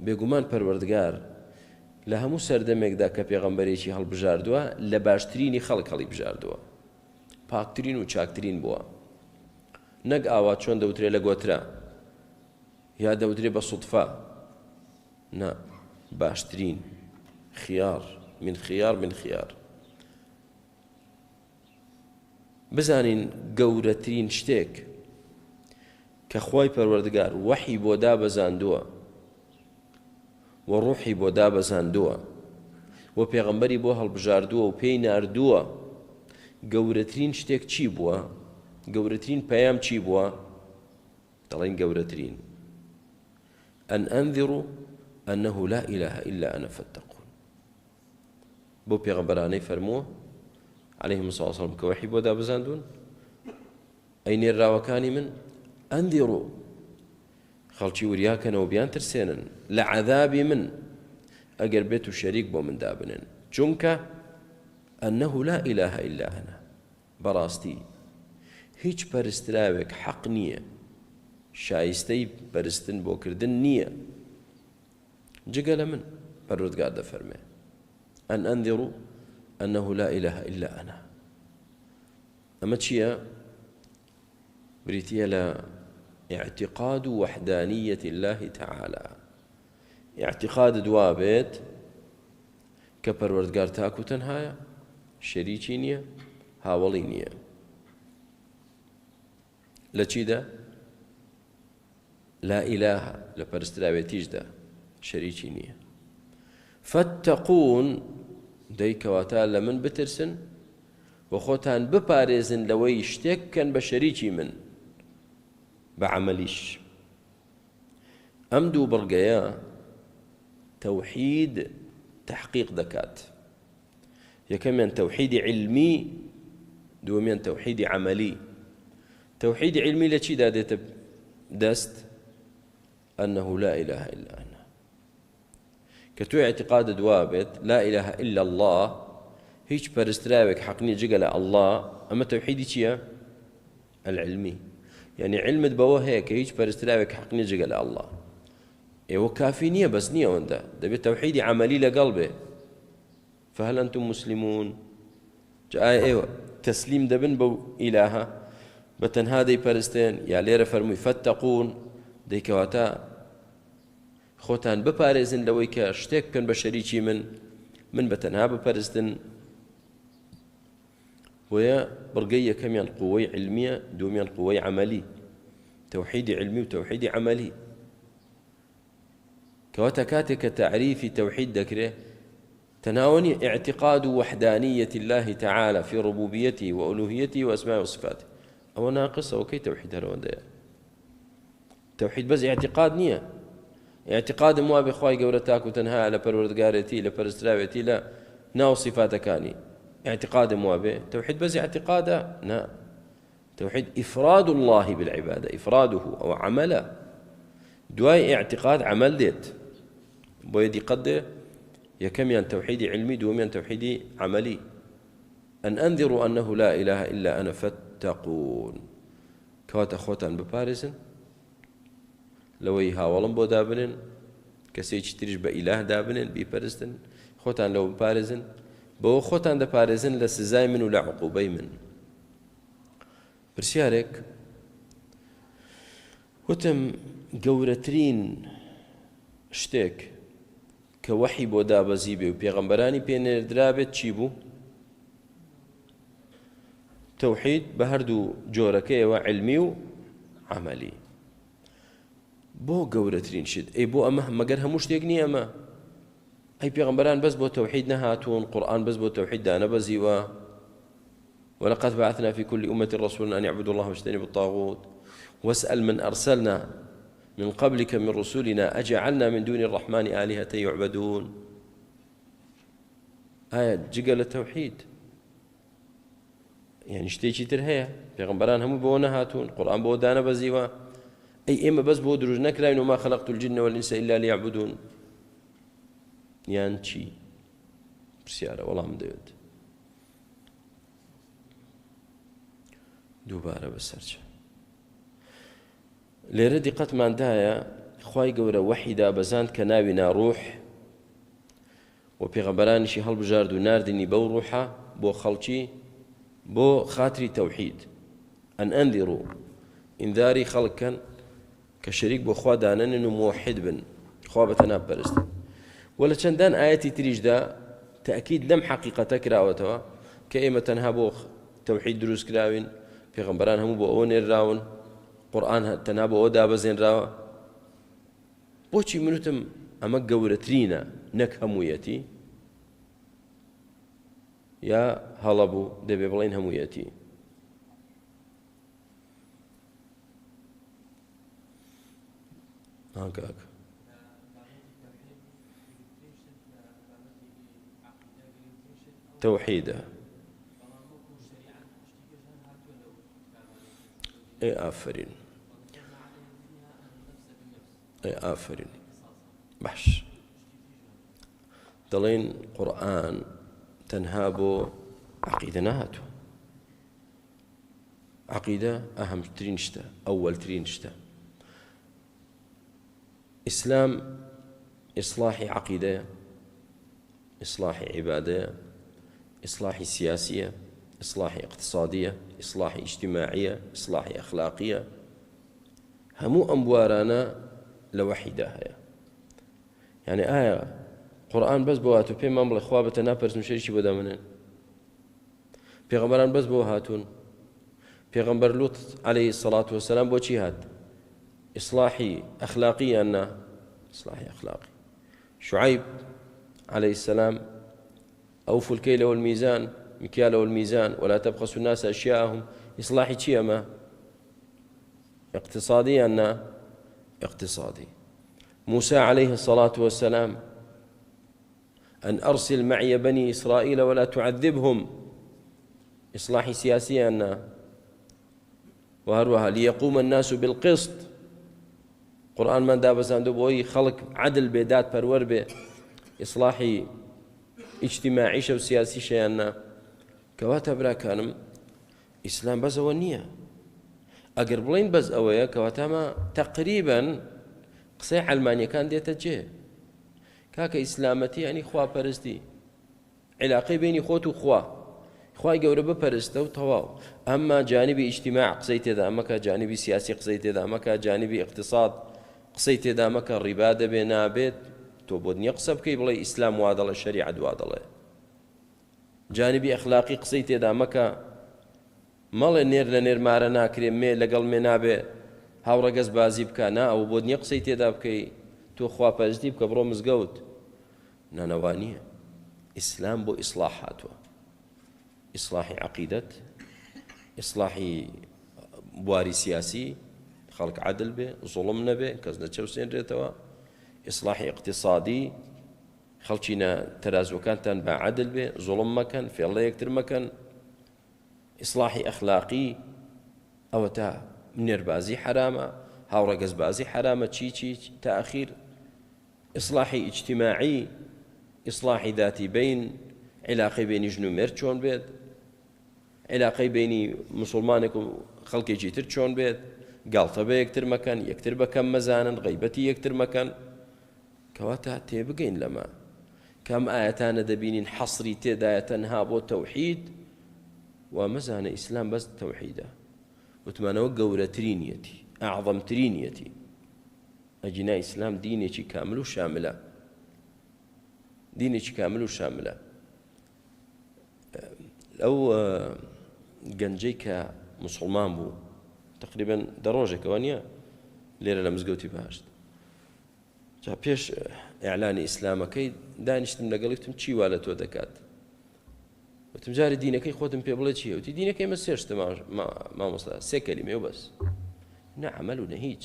بێگومان پەروەردگار لە هەموو سەردەمێکدا کە پێغەمبەرێکی هەڵبژاردووە لە باشترینی خەڵک هەڵی بژاردووە، پاکترین و چاکترین بووە، نەک ئاوا چۆن دەوترێ لە گۆترا یا دەوترێ بە سوودفا، نا، باشترین خیار من خیار. بزانین گەورەترین شتێک کە خوای پەروەردگار وەحی بۆ دابەزاندووە و ڕوحی بۆ دابەزاندووە و پێغەمبەری بۆ هەڵبژاردووە و پێی ناردووە، گەورەترین شتێک چی بووە؟ گەورەترین پەیام چی بووە؟ دەڵێن گەورەترین ئەن ئەنذروا أنه لا إله إلا أنا فاتقون. بۆ پێغەمبەرانەی فەرمووە عليهم الصلاة والسلام کە وەحی بۆ دابەزاندوون، ئەی نێراوەکانی من ئەنذروا، خەڵکی وریاکەنەوە بیان ترسێنن لە عەذابی من ئەگەر بێت و شەریک بۆ من دابنن، چونکە أنه لا إله إلا أنا، بەڕاستی هیچ پەرستراوێک حەق نییە، شایستەی پەرستن بۆ کردن نییە جگە لە من. پەروەردگار دەفەرمێ أن أنذروا أنه لا إله إلا أنا. ئەمە چییە؟ بریتیە لە اعتقاد وحدانية الله تعالى. اعتقاد دوابێت کە پەروەردگار تاک و تەنهایە، شەریکی نییە، هاوڵی نییە. لە چیدا؟ لا إله، لە پەرستراوێتیشدا شەریکی نییە. فاتقون دەیکەواتە لە من بترسن و خۆتان بپارێزن لەوەی شتێک بکەن بە شەریکی من بە عەمەلیش. ئەم دوو بڕگەیە تەوحید تحقیق دەکات. یەکەمیان تەوحیدی علمی، دووەمیان تەوحیدی عەمەلی. تەوحیدی علمی لە چیدا دێتە دەست؟ أنه لا إله إلا أنا. کە تۆ اعتقادت وا بێت لا إله إلا الله، هیچ پەرستراوێک حەق نییە جگە لە الله، ئەمە تەوحیدی چییە؟ العلمی. يعني علمت بەوە هەیە کە هیچ پەرستراوێک حەق نییە جگە لە الله. ئێوە کافی نییە، بەس نییە ئەوەندە، دەبێت تەوحیدی عەمەلی لەگەڵ بێ. فهل أنتم مسلمون؟ جا ئێوە تەسلیم دەبن بەو ئیلاهە بە تەنها دەیپەرستێن، یا لێرە فەرمووی فەتەقون دەیکەواتە خۆتان بپارێزن لەوەی کە شتێک بکەن بە شەریکی من بە تەنها بپەرستن. وەیە بڕگەی یەکەمیان قووەی علمیە، دووەمیان قووەی عەمەلی، تەوحیدی علمی و تەوحیدی عەمەلی. کەواتە کاتێک کە تعریفی تەوحید دەکرێت، تناوني اعتقاد وحدانية الله تعالى في ربوبيته وألوهيته وأسمائه وصفاته. أو ناقص أو كي توحيد هالوندية. توحيد بس اعتقاد نية، اعتقاد مو بخواي قولتاك وتنهى على پروردگارتي لپرستراوتي لا ناو صفاتك كاني اعتقاد مو به. توحيد بس اعتقاده لا، توحيد إفراد الله بالعبادة، إفراده أو عمله. دواي اعتقاد عمل ديت بويدي قد يكميان توحيدي علمي دوميان توحيدي عملي. أن أنذروا أنه لا إله إلا أنا فاتقون. كوات أخوتان ببارزن لوي هاولن بو دابنن كسي تريج بإله دابنن بيبارزن خوتان لو ببارزن بو خوتان دا بارزن لسزاي من ولا عقوبي من. برسيارك وتم گەورەترین شتێک کە وەحی بۆ دابەزی بێ و پێغەمبەرانی پێنێردرابێت چی بوو؟ تەوحید بە هەردوو جۆرەکەیەوە علمی و عەمەلی. بۆ گەورەترین شت ئەی بۆ ئەمە مەگەر هەموو شتێک نییە ئەمە؟ أي بيغمبران بس بو توحيد نهاتون قرآن بس بو توحيد دانا بزيوا ولقد بعثنا في كل أمة رسولا أن يعبدوا الله واجتنبوا الطاغوت واسأل من أرسلنا من قبلك من رسلنا أجعلنا من دون الرحمن آلهة يعبدون آية جقل التوحيد يعني شتيشي ترهيا بيغمبران هم بو نهاتون قرآن بو دانا بزيوا أي إما بس بو دروج نكرا وما خلقت الجن والإنس إلا ليعبدون یان چی پرسیارە وەڵام دەوێت دووبارە بەسەرچە لێرە دیقەتماندایە خوای گەورە وەحی دابەزاند کە ناوی ناڕوح و پێغەمبەرانیشی هەڵبژارد و ناردنی بەو ڕوحە بۆ خەڵکی بۆ خاتری تەوحید ئەن ئەنذیڕوا ئینذاری خەڵکن کە شەریک بۆ خوا دانەنن و موحید بن خوا بەتەنها بپەرستن ولا چەندان ئاەتی تریشدا تأكيد لەم حەقیقەتە کراوەتەوە کە ئێمە تەنها بۆ تەوحید دروست کراوین پێغەمبەران هەموو بۆ ئەوە نێرراون قورئان تەنها بۆ ئەوە دابەزێنراوە بۆچی منوتم ئەمە گەورەترینە نەک هەموویەتی یا هەڵەبوو دەبێ بڵێن هەموویەتی ئاگاک توحيده اي آفرين اي آفرين بحش دلين قرآن تنهابو عقيدة نهاتو عقيدة أهم ترينشتا أول ترينشتا إسلام إصلاح عقيدة إصلاح عبادة إصلاح سياسية إصلاح اقتصادية إصلاح اجتماعية إصلاح أخلاقية همو أمبوارانا لوحيدة يعني آية قرآن بس بوهاتو بيما مبلغ خوابة نابرس مشاريشي بدا منن پیغمبران بس بوهاتون پیغمبر لوط عليه الصلاة والسلام بوچي هات إصلاحي أخلاقي أنه إصلاحي أخلاقي شعيب عليه السلام أوفوا الكيل والميزان مكيال والميزان ولا تبخسوا الناس أشياءهم إصلاحي تشيما اقتصادي أن اقتصادي موسى عليه الصلاة والسلام أن أرسل معي بني إسرائيل ولا تعذبهم إصلاحي سياسي أن وهروها ليقوم الناس بالقسط قرآن من دابزان دبوي خلق عدل بيدات برور به إصلاحي اجتماعي شو سياسي شيئا كواتا برا كانم إسلام بس أو النية أقرب بلين بس أويا كواتا ما تقريبا قصي علمانيا كان ديتا جيه كاكا إسلامتي يعني خوا برستي علاقي بيني خوت وخوا خواي قورة بپرسته وتواو أما جانبي اجتماع قصيت إذا أمك جانبي سياسي قصيت إذا أمك جانبي اقتصاد قصيت إذا أمك الربادة بين بيت توبود يقصب كي بلاي إسلام وادله الشريعة وادله جانبي أخلاقي قصيت إذا أمك مال نير لنير مارنا كريم مي لقل منابه هاورا قز بازي بكانا أو بود يقصيت إذا بكي تو خوا بازدي بك برو مزقود نانوانية إسلام بو إصلاحاته إصلاح عقيدة إصلاح بواري سياسي خلق عدل به ظلمنا به كزنا تشوسين ريتوا إصلاح اقتصادي خلقنا ترازو كان تنبع عدل به ظلم مكان في الله يكتر مكان إصلاح أخلاقي أو تا منير بازي حرامة هاورا قز بازي حرامة تشي تأخير إصلاح اجتماعي إصلاح ذاتي بين علاقة بين جنو مير چون بيت علاقة بين مسلمانك وخلق يجيتر چون بيت قالطة بيكتر مكان يكتر بكم مزانا غيبتي يكتر مكان كواتا تيبقين لما كم آياتان دبين حصري تداية تنهاب والتوحيد ومزان إسلام بس توحيده وتمانا وقورة ترينيتي أعظم ترينيتي أجنا إسلام ديني كامل وشاملة ديني كامل وشاملة لو گەنجەی مسلمان بوو تقريبا دروجة كوانيا ليرة لمزقوتي بهاشت جا پێش ئیعلانی ئیسلامەکەی دانیشتم لەگەڵیتم چی وا لە تۆ دەکات وتم جارە دینەکەی خۆتم پێ بڵێ چییە وتی دینەکەی مە سێ شتە مامۆستا سێ کەلیمە و بەس نەعەمەل و نە هیچ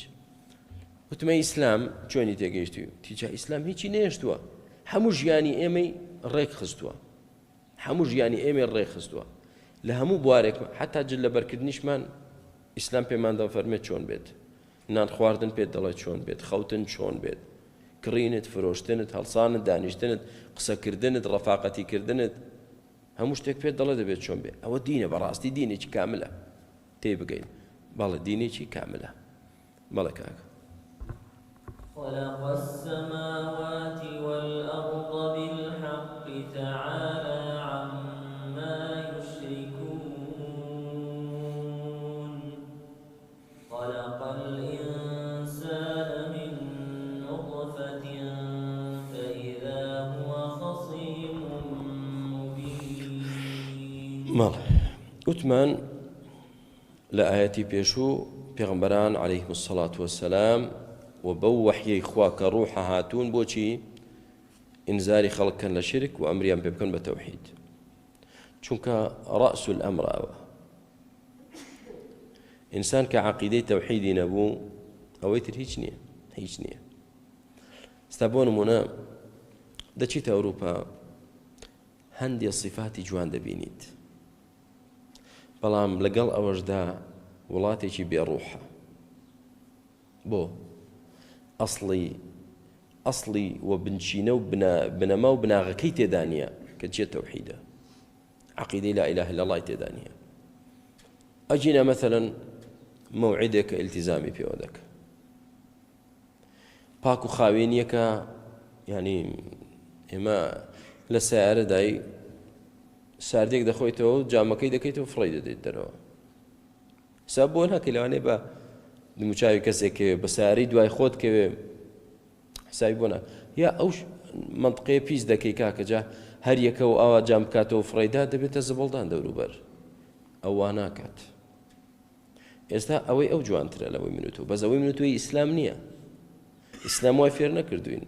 وتمە ئیسلام چۆنی تێگەیشتی تیجا ئیسلام هیچی نێشتووە هەموو ژیانی ئێمەی ڕێک خستووە هەموو ژیانی ئێمە ڕێک خستووە لە هەموو بوارێک حتا جل لە بەرکردنیشمان ئیسلام پێمان دەفەرمێت چۆن بێت نان خواردن پێت دەڵێت چۆن بێت خەوتن چۆن بێت کڕینت فرۆشتنت هەڵسانت دانیشتنت قسەکردنت ڕەفاقەتیکردنت هەموو شتێک پێت دەڵێ دەبێت چۆن بێت ئەوە دینە بەڕاستی دینێکی کاملە تێ بگەین بەڵێ دینێکی کاملە بەڵێ کاکە خلق السماوات والأرض بالحق تعالى عما يشركون خلق الإنسان من نطفة فإذا هو خصيم مبين ماڵ وتمان لە ئاەتی پێشوو پێغەمبەران عەلەیهیمو السەڵات وەسەلام و بەو وەحیەی خوا کە ڕوحە هاتوون بۆچی ئینزاری خەڵککەن لە شرک و ئەمریان پێ بکەن بە تەوحید چونکە ڕەس الئەمر ئەوە ئینسان کە عەقیدەی تەوحیدی نەبوو ئەوەی تر هیچ نییە هیچ نییە ستا بۆ نمونە دەچیتە ئەوروپا هەندێک صفاتی جوان دەبینیت بەڵام لەگەڵ ئەوەشدا وڵاتێکی بێڕوحە بۆ ئەسڵی و بنچینە و بنەما و بناغەکەی تێدا نییە کە چێت تەوحیدە عەقیدەی لا ئیلاهە ئیلا ئەڵڵای تێدا نییە ئەجینە مەثەلەن مەوعیدێک کە ئیلتیزامی پێوە دەکە پاک و خاوێنیەکە یعنی ئێمە لە سیارەدای ساردێک دەخۆیتەوە و جامەکەی دەکەیتەوە فڕی دەدەیت دەرەوە حساب بۆ ناکەی لەوانەیە بە دموچاوی کەسێکەوێ بە سیارەی دوای خۆت کەوێ حسابی بۆ یا ئەو منطقەیە پیس دەکەی کاکە جا هەر یەکە و ئاوا جام بکاتەوە فڕیدا دەبێتە زبڵدان دەوروبەر ئەو وا ناکات ئێستا ئەوەی ئەو جوانترە لەوەی منوتەوە بەس ئەوەی منوتەوەی ئیسلام نییە ئیسلام وای فێر نەکردوین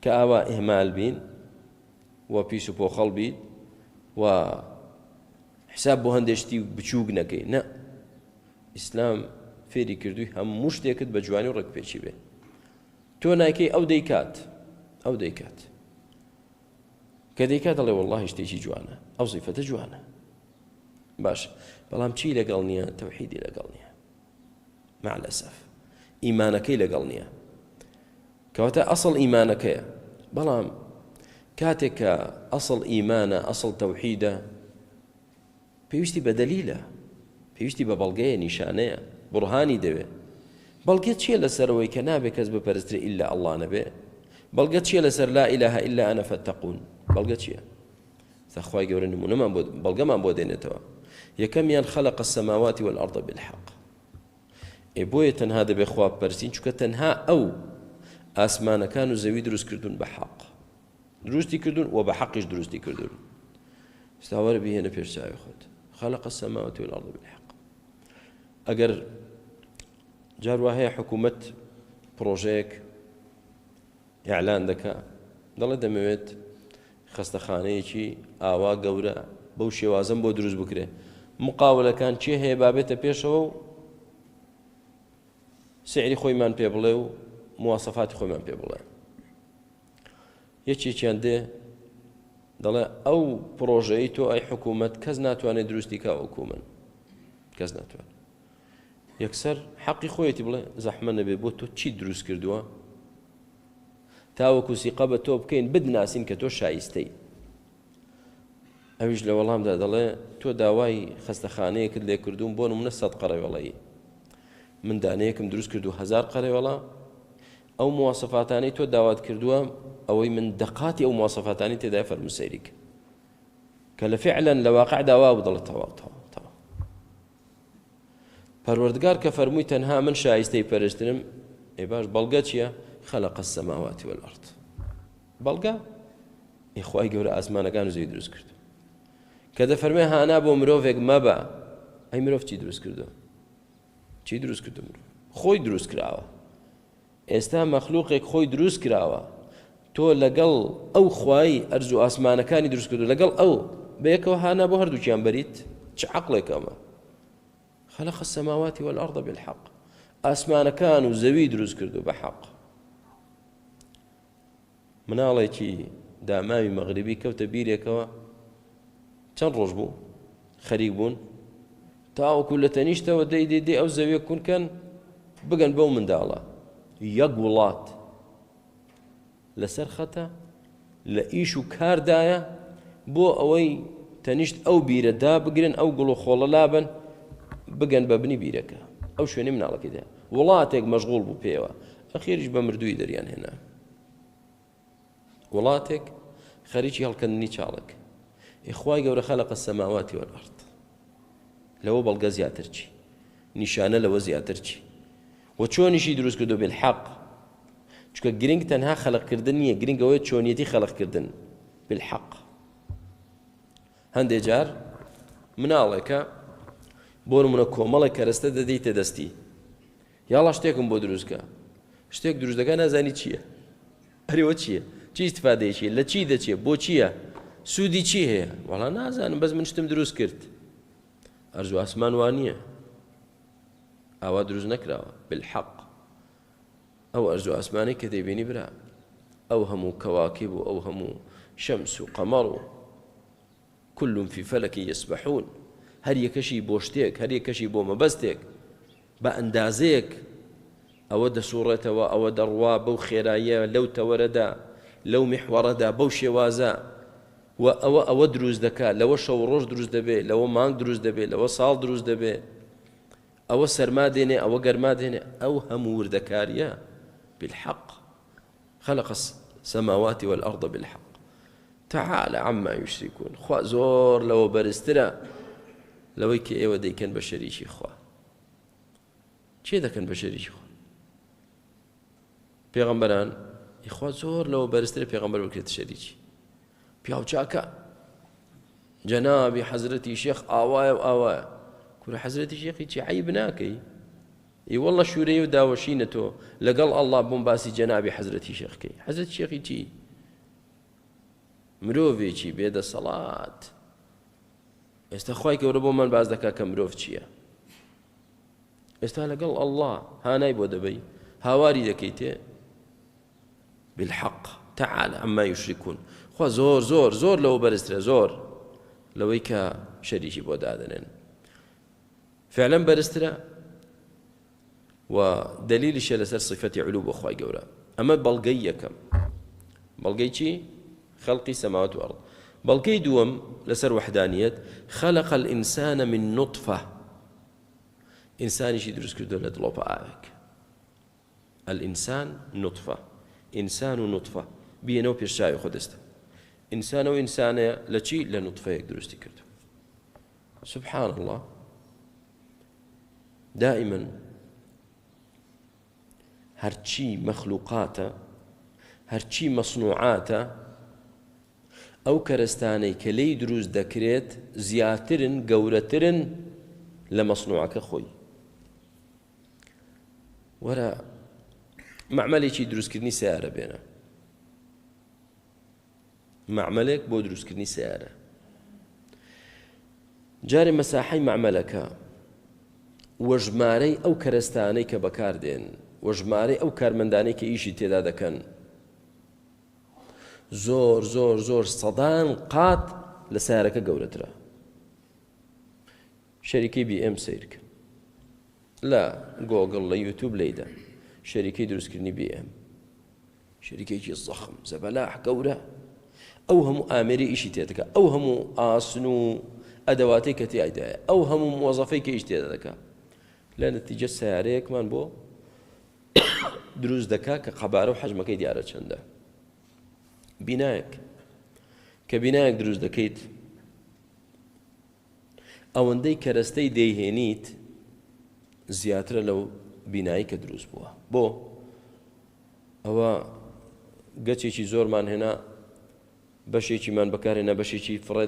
کە ئاوا ئێمال بین و پیس و پۆخەڵ بیت و حساب بۆ هەندێشتی بچووک نەکەی نە ئیسلام فێری کردووی هەموو شتێکت بە جوانی و ڕێکپێکی بێ تۆ نایکەی ئەو دەیکات کە دەیکات دەڵێ وەڵڵاهی شتێکی جوانە ئەو زیفەتە جوانە باش بەڵام چی لەگەڵ نییە تەوحیدی لەگەڵ نییە مع الأسف ئیمانەکەی لەگەڵ نییە کەواتە ئەسڵ ئیمانەکەیە بەڵام کاتێک کە ئەسڵ ئیمانە ئەسڵ تەوحیدە پێویستی بە دەلیلە پێویستی بە بەڵگەیە نیشانەیە بڕهانی دەوێ بەڵگەت چییە لەسەرەوەی کە نابێ کەس بپەرسترێ ئیلا ئەڵڵا نەبێ بەڵگەت چییە لەسەر لا ئیلاهە ئیلا ئەنە فەتەقون بەڵگە چییە خوای گەورە نمونەمان بەڵگەمان بۆ دێنێتەوە یەکەمیان خەلق السەماوات والأرض بالحق بۆیە تەنها دەبێ خوا بپەرستین چونکە تەنها ئەو ئاسمانەکان و زەوی دروست کردوون بە حەق دروستی کردوون و بە حەقیش دروستی کردوون استاوەرە بهێنە پێش چاوی خۆت خەلق السەماوات والأرض بالحق ئەگەر جار وا هەیە حکوومەت پرۆژەیەک ئیعلان دەکا دەڵێ دەمەوێت خەستەخانەیەکی ئاوا گەورە بەو شێوازەم بۆ دروست بکرێ مقاولەکان چی هەیە بابێتە پێشەوە و سعری خۆیمان پێ بڵێ و مواسەفاتی خۆیمان پێ بڵێ یەکێکیان دێ دەڵێ ئەو پرۆژەی تۆ ئەی حکوومەت کەس ناتوانێت دروستی کا وەکو من کەس ناتوانێت یەکسەر حەقی خۆیەتی بڵێ زەحمە نەبێ بۆ تۆ چی دروست کردووە تاوەکو سیقە بە تۆ بکەین بدناسین کە تۆ شایستەی ئەویش لە وەڵامدا دەڵێ تۆ داوای خەستەخانەیەکت لێ کردوون بۆ نمونە 100 قەڕەوێڵەیی من دانەیەکم دروست کردو 1000 قەڕەوێڵە ئەو مواسەفاتانەی تۆ داوات کردووە ئەوەی من دەقاتی ئەو مواسەفاتانی تێدای فەرموسەیریک کە لە فعلا لە واقع داوا بدڵێت تەواو پەروەردگار کە فەرمووی تەنها من شایستەی پەرستنم ئێ باش بەڵگە چییە خەلق السەماوات والأرض بەڵگە خوای گەورە ئاسمانەکان و زەوی دروست کرد کە دەفەرمێ هانا بۆ مرۆڤێک مەبە ئەی مرۆڤ چی دروست کردو مرۆڤ خۆی دروست کراوە ئێستا مەخلووقێک خۆی دروست کراوە تۆ لەگەڵ ئەو خوای ئەرز و ئاسمانەکانی دروست کردو لەگەڵ ئەو بەیەکەوە هانا بۆ هەردووکیان بەریت چ عەقڵێک ئەمە خلق السماوات والأرض بالحق ئاسمانەکان و زەوی دروست کردو بە حەق مناڵێکی داماوی مەغریبی کەوتە بیرێکەوە چەند ڕۆژ بوو خەریک بوون تاوەکو لە تەنیشتەوە دەی ئەو زەویە کونکەن بگەن بەو منداڵە یەک وڵات لەسەر خەتە لە ئیش و کاردایە بۆ ئەوەی تەنیشت ئەو بیرەدا بگرن ئەو گوڵ و خۆڵە لابن بگەن بە بنی بیرەکە ئەو شوێنی مناڵەکەیدا وڵاتێک مەشغوڵ بوو پێوە ئەخێریش بە مردووی دەریان هێنا وڵاتێک خەریکی هەڵکەندنی چاڵک ئیخوای گەورە خەلق السەماوات والأرض لەوە بەڵگە زیاتر چی نیشانە لەوە زیاتر چی و چۆنیشی دروست کردو بالحەق چونکە گرنگ تەنها خەلقکردن نییە گرنگ ئەوەیە چۆنیەتی خەلقکردن بالحەق هەندێک جار مناڵێکە بۆ نمونە کۆمەڵێک کەرەستە دەدەیتە دەستی یاڵا شتێکم بۆ دروستکە شتێک دروست دەکە نازانی چییە هەریوە چییە چی ئیستیفادەیەکی لە چی دەچێت بۆ چییە سوودی چی هەیە وەڵا نازانم بەس من شتم دروست کرد ئەرز و ئاسمان وان نییە ئاوا دروست نەکراوە بالحەق ئەو ئەرز و ئاسمانەی کە دەیبینی برا ئەو هەموو کەواکب و ئەو هەموو شەمس و قەمەڕ و كل في فلك يسبحون هەر یەکەشی بۆ شتێک هەر یەکەشی بۆ مەبەستێک بە ئەندازەیەک ئەوە دەسوڕێتەوە ئەوە دەڕوا بەو خێراییە لەو تەوەرەدا لەو میحوەڕەدا بەو شێوازە و ئەوە دروست دەکات لەوە شەو ڕۆژ دروست دەبێت لەوە مانگ دروست دەبێت لەوە ساڵ دروست دەبێت ئەوە سەرما دێنێ ئەوە گەرما دێنێ ئەو هەموو وردەکاریە بالحق خلق السماوات والأرض بالحق تعالى عما يشركون خوا زۆر لەوە بەرزترە لەوەی کە ئێوە دەیکەن بە شەریکی خوا چێ دەکەن بە شەریکی خوا پێغەمبەران خوا زۆر لەوە بەرزترە پێغەمبەر بکرێت شەریکی پیاو چاکە جەنابی حەزرەتی شێخ ئاوایە و ئاوایە کورە حەزرەتی شێخی چی عیب ناکەی والله شوورەیە و داوەشینە تۆ لەگەڵ ئەڵڵا بۆم باسی جەنابی حەزرەتی شێخکەی حەزرەتی شێخی چی مرۆڤێکی بێدەسەڵات ئێستا خوای گەورە بۆمان باز دەکا کە مرۆڤ چییە ئێستا لەگەڵ ئەڵڵا هانای بۆ دەبەی هاواری دەکەی تێ بالحق تعالى عما يشركون خوا زۆر زۆر زۆر لەوە بەرزترە زۆر لەوەی کە شەریکی بۆ دادەنێن فعلا بەرزترە و دلیلیشە لەسەر صفەتی علو بۆ خوای گەورە ئەمە بەڵگەی یەکەم بەڵگەی چی خلقی سەماوات و ئەرض بەڵگەی دووەم لەسەر وحدانیەت خلق الإنسان من نطفة ئینسانیشی دروست کردو لە دڵۆپە ئاوێک الإنسان نطفة إنسان و نطفة بينەوە پێشچاوی خۆ دەستە ئینسانە و ئینسانەیە لە چی لە نوتفەیەک دروستی کردو سبحان الله دائما هەرچی مەخلوقاتە هەرچی مەصنوعاتە ئەو کەرەستانەی کە لێی دروست دەکرێت زیاترن گەورەترن لە مەصنوعەکە خۆی وەرە معمەلێکی دروستکردنی سیارە بێنە معمەلێک بۆ دروستکردنی سیارە جارێ مەساحەی معمەلەکە وەژمارەی ئەو کەرەستانەی کە بەکاردێن وەژمارەی ئەو کارمەندانەی کە ئیشی تێدا دەکەن زۆر زۆر زۆر سەدان قات لە سیارەکە گەورەترە شەریکەی BM سیرکە لە گۆگڵ لە یوتیوب لەیدا شەریکەی دروستکردنی BM شەریکێکی زەخم زەبەلاح گەورە ئەو هەموو ئامێری ئیشی تێدەکە ئەو هەموو ئاسن و ئەدەواتەی کە تیایدایە ئەو هەموو مۆزەفەی کە ئیش تێدا دەکات لە نەتیجە سیارەیەکمان بۆ دروست دەکات کە قەبارە و حەجمەکەی دیارە چەندە بینایەک کە بینایەک دروست دەکەیت ئەوەندەی کەرەستەی دەیهێنیت زیاترە لەو بینایی کە دروست بووە بۆ ئەوە گەچێکی زۆرمان هێنا بەشێکیمان بەکارهێنا بەشێکی فڕێ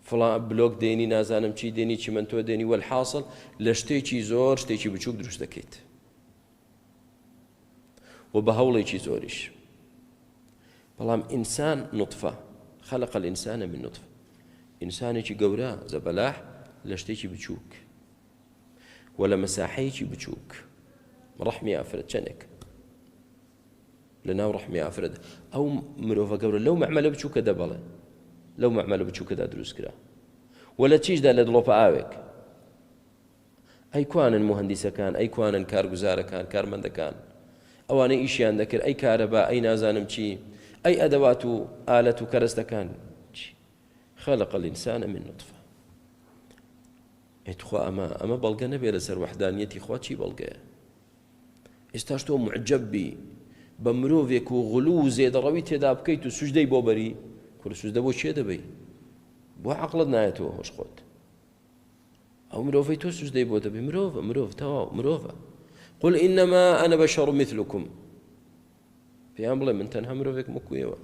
فڵان بلۆک دێنی نازانم چی دێنی چیمەنتۆ دێنی وەلحاصل لە شتێکی زۆر شتێکی بچووک دروست دەکەیت و بە هەوڵێکی زۆریش. بەڵام ئینسان نوطفە، خەلق الئینسانە من نوطفە، ئینسانێکی گەورە زەبەلاح لە شتێکی بچووک و لە مەساحەیەکی بچووک. ڕەحمی ئافرەت چەندێک لە ناو ڕەحمی ئافرەت ئەو مرۆڤە گەورە لەو مەعمەلە بچووکە دەبەڵێ، لەو مەعمەلە بچووکەدا دروست کرا و لە چیشدا لە دڵۆپە ئاوێک. ئەی کوانن مهندیسەکان، ئەی کوانن کارگوزارەکان، کارمەندەکان، ئەوانەی ئیشیان دەکرد، ئەی کارەبا، ئەی نازانم چی، ئەی ئەدەوات و ئالەت و کەرەستەکان. خەلق الئینسانە من نوطفە. ئێتخوا ئەمە بەڵگە نەبێ لەسەر وەحدانیەتی خوا. چی بەڵگەیە؟ ئێستاش تۆ معجەبی بە مرۆڤێک و غولو و زێدەڕەوی تێدا بکەیت و سوژدەی بۆ بەری. کوڕ سوژدە بۆ چێ دەبەی؟ بۆ عەقڵت نایەتەوە هۆش خۆت. ئەو مرۆڤەی تۆ سوژدەی بۆ دەبێ. مرۆڤ تەواو مرۆڤە. قل إنما أنا بشر مثلكم. پێیان بڵێ من تەنها مرۆڤێکم وەکوێوە.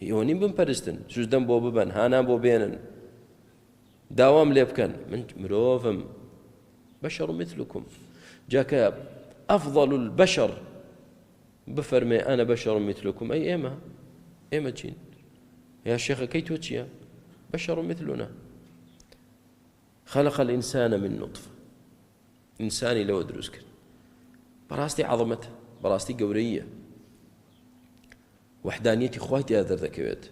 ئێوەنیم بمپەرستن، سوژدەم بۆ ببەن، هانام بۆ بێنن، داوام لێ بکەن. من مرۆڤم، بشر مثلكم. جاکە أفضل البشر بفرمي أنا بشر مثلكم، أي إما تشين يا شيخ كيتو تشيا بشر مثلنا. خلق الإنسان من نطفة. إنساني لو أدرس كن براستي عظمته، براستي قورية، وحدانيتي خواتي هذا ذكويت.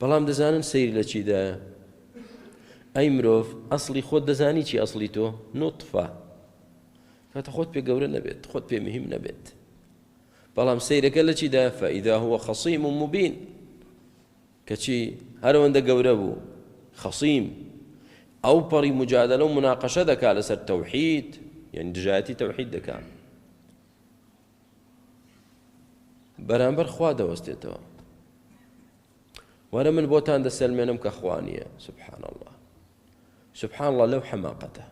بلام دزانن سيري لشي دا أي مروف أصلي خود دزاني شي أصلي تو نطفة، فتخوت بي قوري نبيت، خود بي مهم نبيت. بلام سيرك لشي دا فإذا هو خصيم مبين. كشي هرون دا قوربو خصيم أو بري مجادلة ومناقشة دكا على سر توحيد، يعني دجاتي توحيد دكا بەرامبەر خوا دەوەستێتەوە. وەرە من بۆتان دەسەلمێنم کە خوانیە. سبحان الله، سبحان الله. لەو حەماقەتە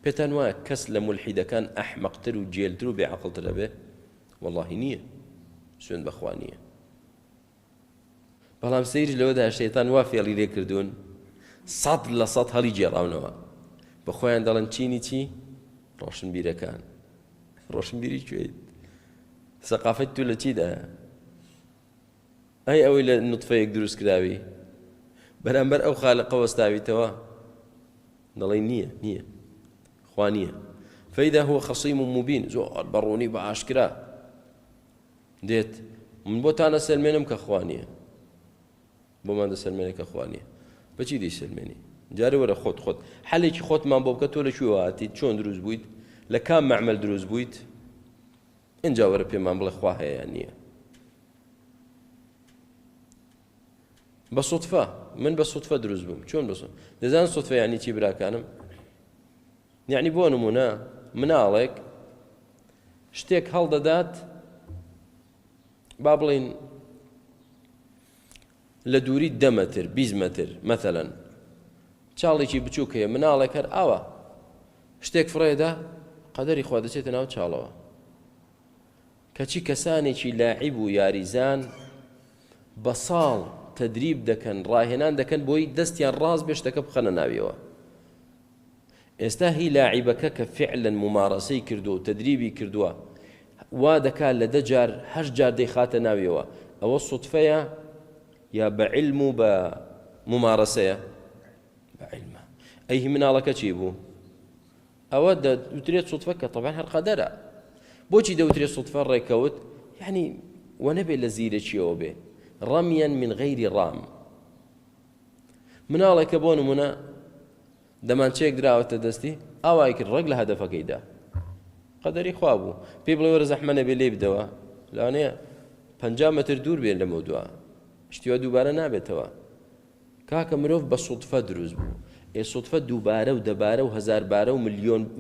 پێتان وایە کەس لە مولحیدەکان ئەحمەقتر و جێلتر و بێعەقڵتر دەبێ؟ وەڵڵاهی نییە، سوێن بەخوا نییە. بەڵام سەیری لەوەدا شەیتان وا فێڵی لێ کردوون 100% هەڵی جێڕاونەوە. بە خۆیان دەڵێن چینی چی؟ ڕۆشنبیرەکان. ڕۆشنبیری کوێیت؟ سەقافەت تو لە چیدایە؟ ئەی ئەوەی لە نوطفەیەک دروست کراوی بەرامبەر ئەو خالقە وەستاویتەوە؟ دەڵێ نییە، خوا نییە. فەیدا هو خەصیم مبین، زۆر بەڕوونی بە ئاشکرا دێت. من بۆتان دەسەلمێنم کە خوا نییە، بۆمان دەسەلمێنێ کە خوا نییە. بەچی دەیسەلمێنی؟ جارێ وەرە خۆت حەلێکی خۆتمان بۆ بکە. تۆ لەکوێوە هاتیت؟ چۆن دروست بوویت؟ لە کام مەعمەل دروست بوویت؟ اینجا وەرە پێمان بڵێ خوا هەیە یان نییە. بە سوتفە من بە سوتفە دروست بووم. چۆن بە سوتفە؟ دەزانن سوتفە یعنی چی براکانم؟ یعنی بۆ نمونە مناڵێک شتێک هەڵدەدات، با بڵین لە دووری 10 مەتر 20 مەتر مەثەلەن، چاڵێکی بچووک هەیە، مناڵێک هەر ئاوە شتێک فڕێدا، قەدەری خوا دەچێتە ناو چاڵەوە. کەچی کەسانێکی لاعیب و یاریزان بە ساڵ تەدریب دەکەن، ڕاهێنان دەکەن بۆی دەستیان ڕاست بێ شتەکە بخەنە ناویەوە. ئێستا هی لاعیبەکە کە فعلەن ممارەسەی کردو و تەدریبی کردووە، وا دەکات لە 10 جار 8 جار دەیخاتە ناویەوە. ئەوە سوتفەیە یا بە عیلم و بە ممارەسەیە؟ بە عیلمە. ئەی مناڵەکە چی بوو؟ ئەوە دەوترێت سوتفە، کە طبعاً هەر قەدەرە. بۆچی دەوترێت سوتفە ڕێکەوت؟ یعنی وەنەبێ لە زیرەکیەوە بێ، ڕەمیەن من غەیری ڕام. مناڵێکە بۆ نمونە دەمانچەیەک دراوەتە دەستی، ئاوای کرد، ڕێک لە هەدەفەکەیدا، قەدەری خوا بوو. پێی بڵێ وەرە زەحمە نەبێ لێ بدەوە، لەوانەیە 50 مەتر دوور بێن لەمە دووە، شتیوە دووبارە نابێتەوە. کاکە مرۆڤ بە سوتفە دروست بوو. سوتفە دووبارە و دەبارە و هەزار بارە و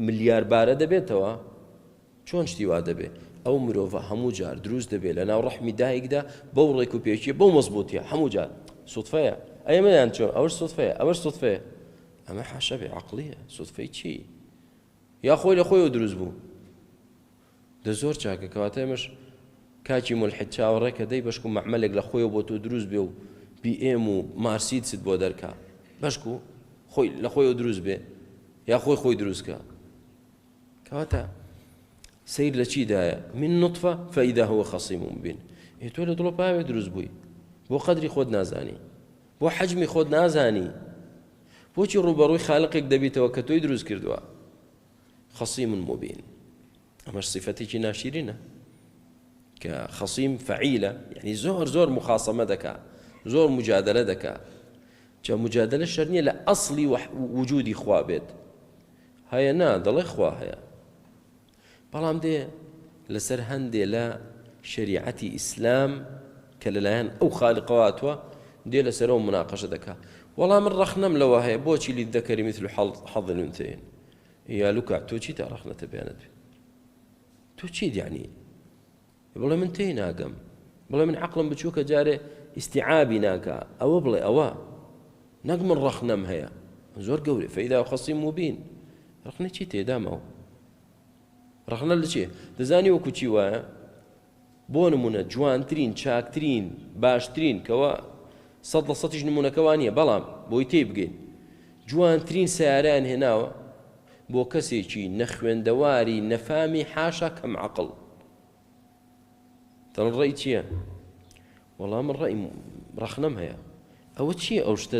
ملیار بارە دەبێتەوە. چۆن شتی وا دەبێ؟ ئەو مرۆڤە هەموو جار دروست دەبێت لە ناو ڕەحمی دایکدا بەو ڕێک و پێچیە، بەو مەزبوطیە، هەموو جار سوتفەیە. ئەمەیان چۆن؟ ئەوەش سوتفەیە، ئەوەش سوتفەیە. ئەمە حاشا بێعەقڵیە. سوتفەی چی؟ یا خۆی لە خۆیەوە دروست بوو؟ دە زۆر چاکە. کەواتە ئێمەش کاکی مولحید چاوەڕێکە دەی بەشک و مەعمەلێک لە خۆیەوە بۆ تۆ دروست بێ و BM و مارسیدست بۆ دەرکا بەشکو خۆی لە خۆی دروست بێ یا خۆی دروستکە کەواتە سیر لە چیدایە من نطفة فإذا هو خصيم مبين تۆ لە دڵۆپاوێ دروست بووی بۆ قەدری خۆت نازانی بۆ حەجمی خۆت نازانی بۆچی ڕوبەڕووی خالقێک دەبیتەوە کە تۆی دروست کردووە خصيم مبين ئەمەش صفەتێکی ناشرینە کە خصيم فعیلە یعنی زۆر مخاصەمە دەکا زۆر مجادلە دەکا جا مجادلە شەر نییە لە ئەسڵی وجودی خوا بێت هەیە نا دەڵێ خوا هەیە بەڵام دێ لەسەر هەندێ لە شریعەتی ئیسلام کە لەلایەن ئەو خالقەواتوە دێ لەسەرەوە مناقەشە دەکا وەڵام من ڕەخنەم لەوە هەیە بۆچی للذەکەری مثل حظ الأنثيين یا لوکا تۆ چیتە ڕەخنەتە بێنت تۆ چیت یعنی بڵێ من تێی ناگەم بڵێ من عەقڵم بچووکە جارێ ئیستیعابی ناکا ئەوە بڵێ ئەوە نەک من ڕەخنەم هەیە زۆر گەورە فەئیذا هو خصيم مبين ڕەخنە چی تێدامەوە ڕەخنە لە چێ دەزانی وەکو چی وایە بۆ نمونە جوانترین چاکترین باشترین کەوە 100% نمونەکەوان نییە بەڵام بۆی تێی بگەین جوانترین سیارەیان هێناوە بۆ کەسێکی نەخوێندەواری نەفامی حاشا کەم عەقڵ دەڵێن ڕێی چییە وەڵام من ڕێی ڕەخنەم هەیە ئەوە چییە ئەو شتە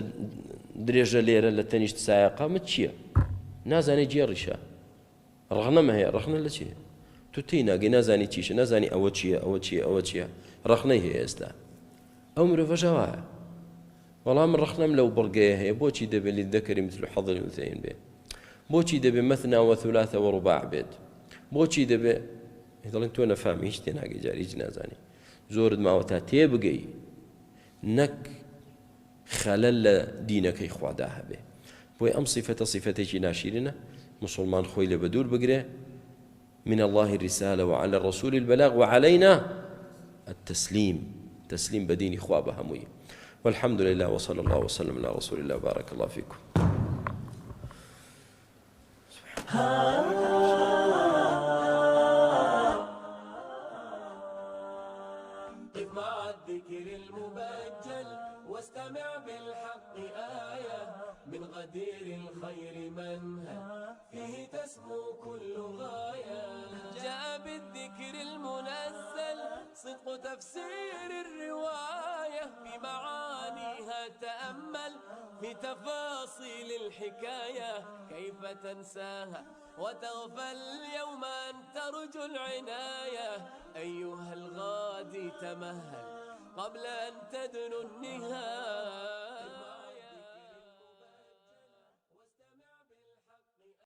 درێژە لێرە لە تەنیشت سایەقا مت چییە نازانی جێڕیشە ڕەخنەم هەیە ڕەخنە لە چیە تو تێی ناگەی نازانی چیشە نازانی ئەوە چییە ڕەخنەی هەیە ئێستا ئەو مرۆڤەش وایە وەڵام من ڕەخنەم لەو بڕگەیە هەیە بۆچی دەبێت للذەکەری مثل حظ الأنثيين بێ بۆچی دەبێت مثنى وثلاث ورباع بێت بۆچی دەبێت دەڵێن تۆ نەفامی هیچ تێ ناگەی جاری هیچ نازانی زۆرت ماوە تا تێبگەی نەک خەلەل لە دینەکەی خوادا هەبێ بۆی ئەم صفەتێکی ناشرینە مسلمان خۆی لە بەدوور بگرێ من الله الرسالة وعلى الرسول البلاغ وعلينا تسليم بدين إخوة بهموي والحمد لله وصلى الله وسلم على رسول الله بارك الله فيكم قف مع الذكر المبجل واستمع بالحق آية من غدير الخير منهج فيه تسمو كل غاية جاء بالذكر المنزل صدق تفسير الرواية بمعانيها تأمل في تفاصيل الحكاية كيف تنساها وتغفل يوم أن ترجو العناية أيها الغادي تمهل قبل أن تدنو النهاية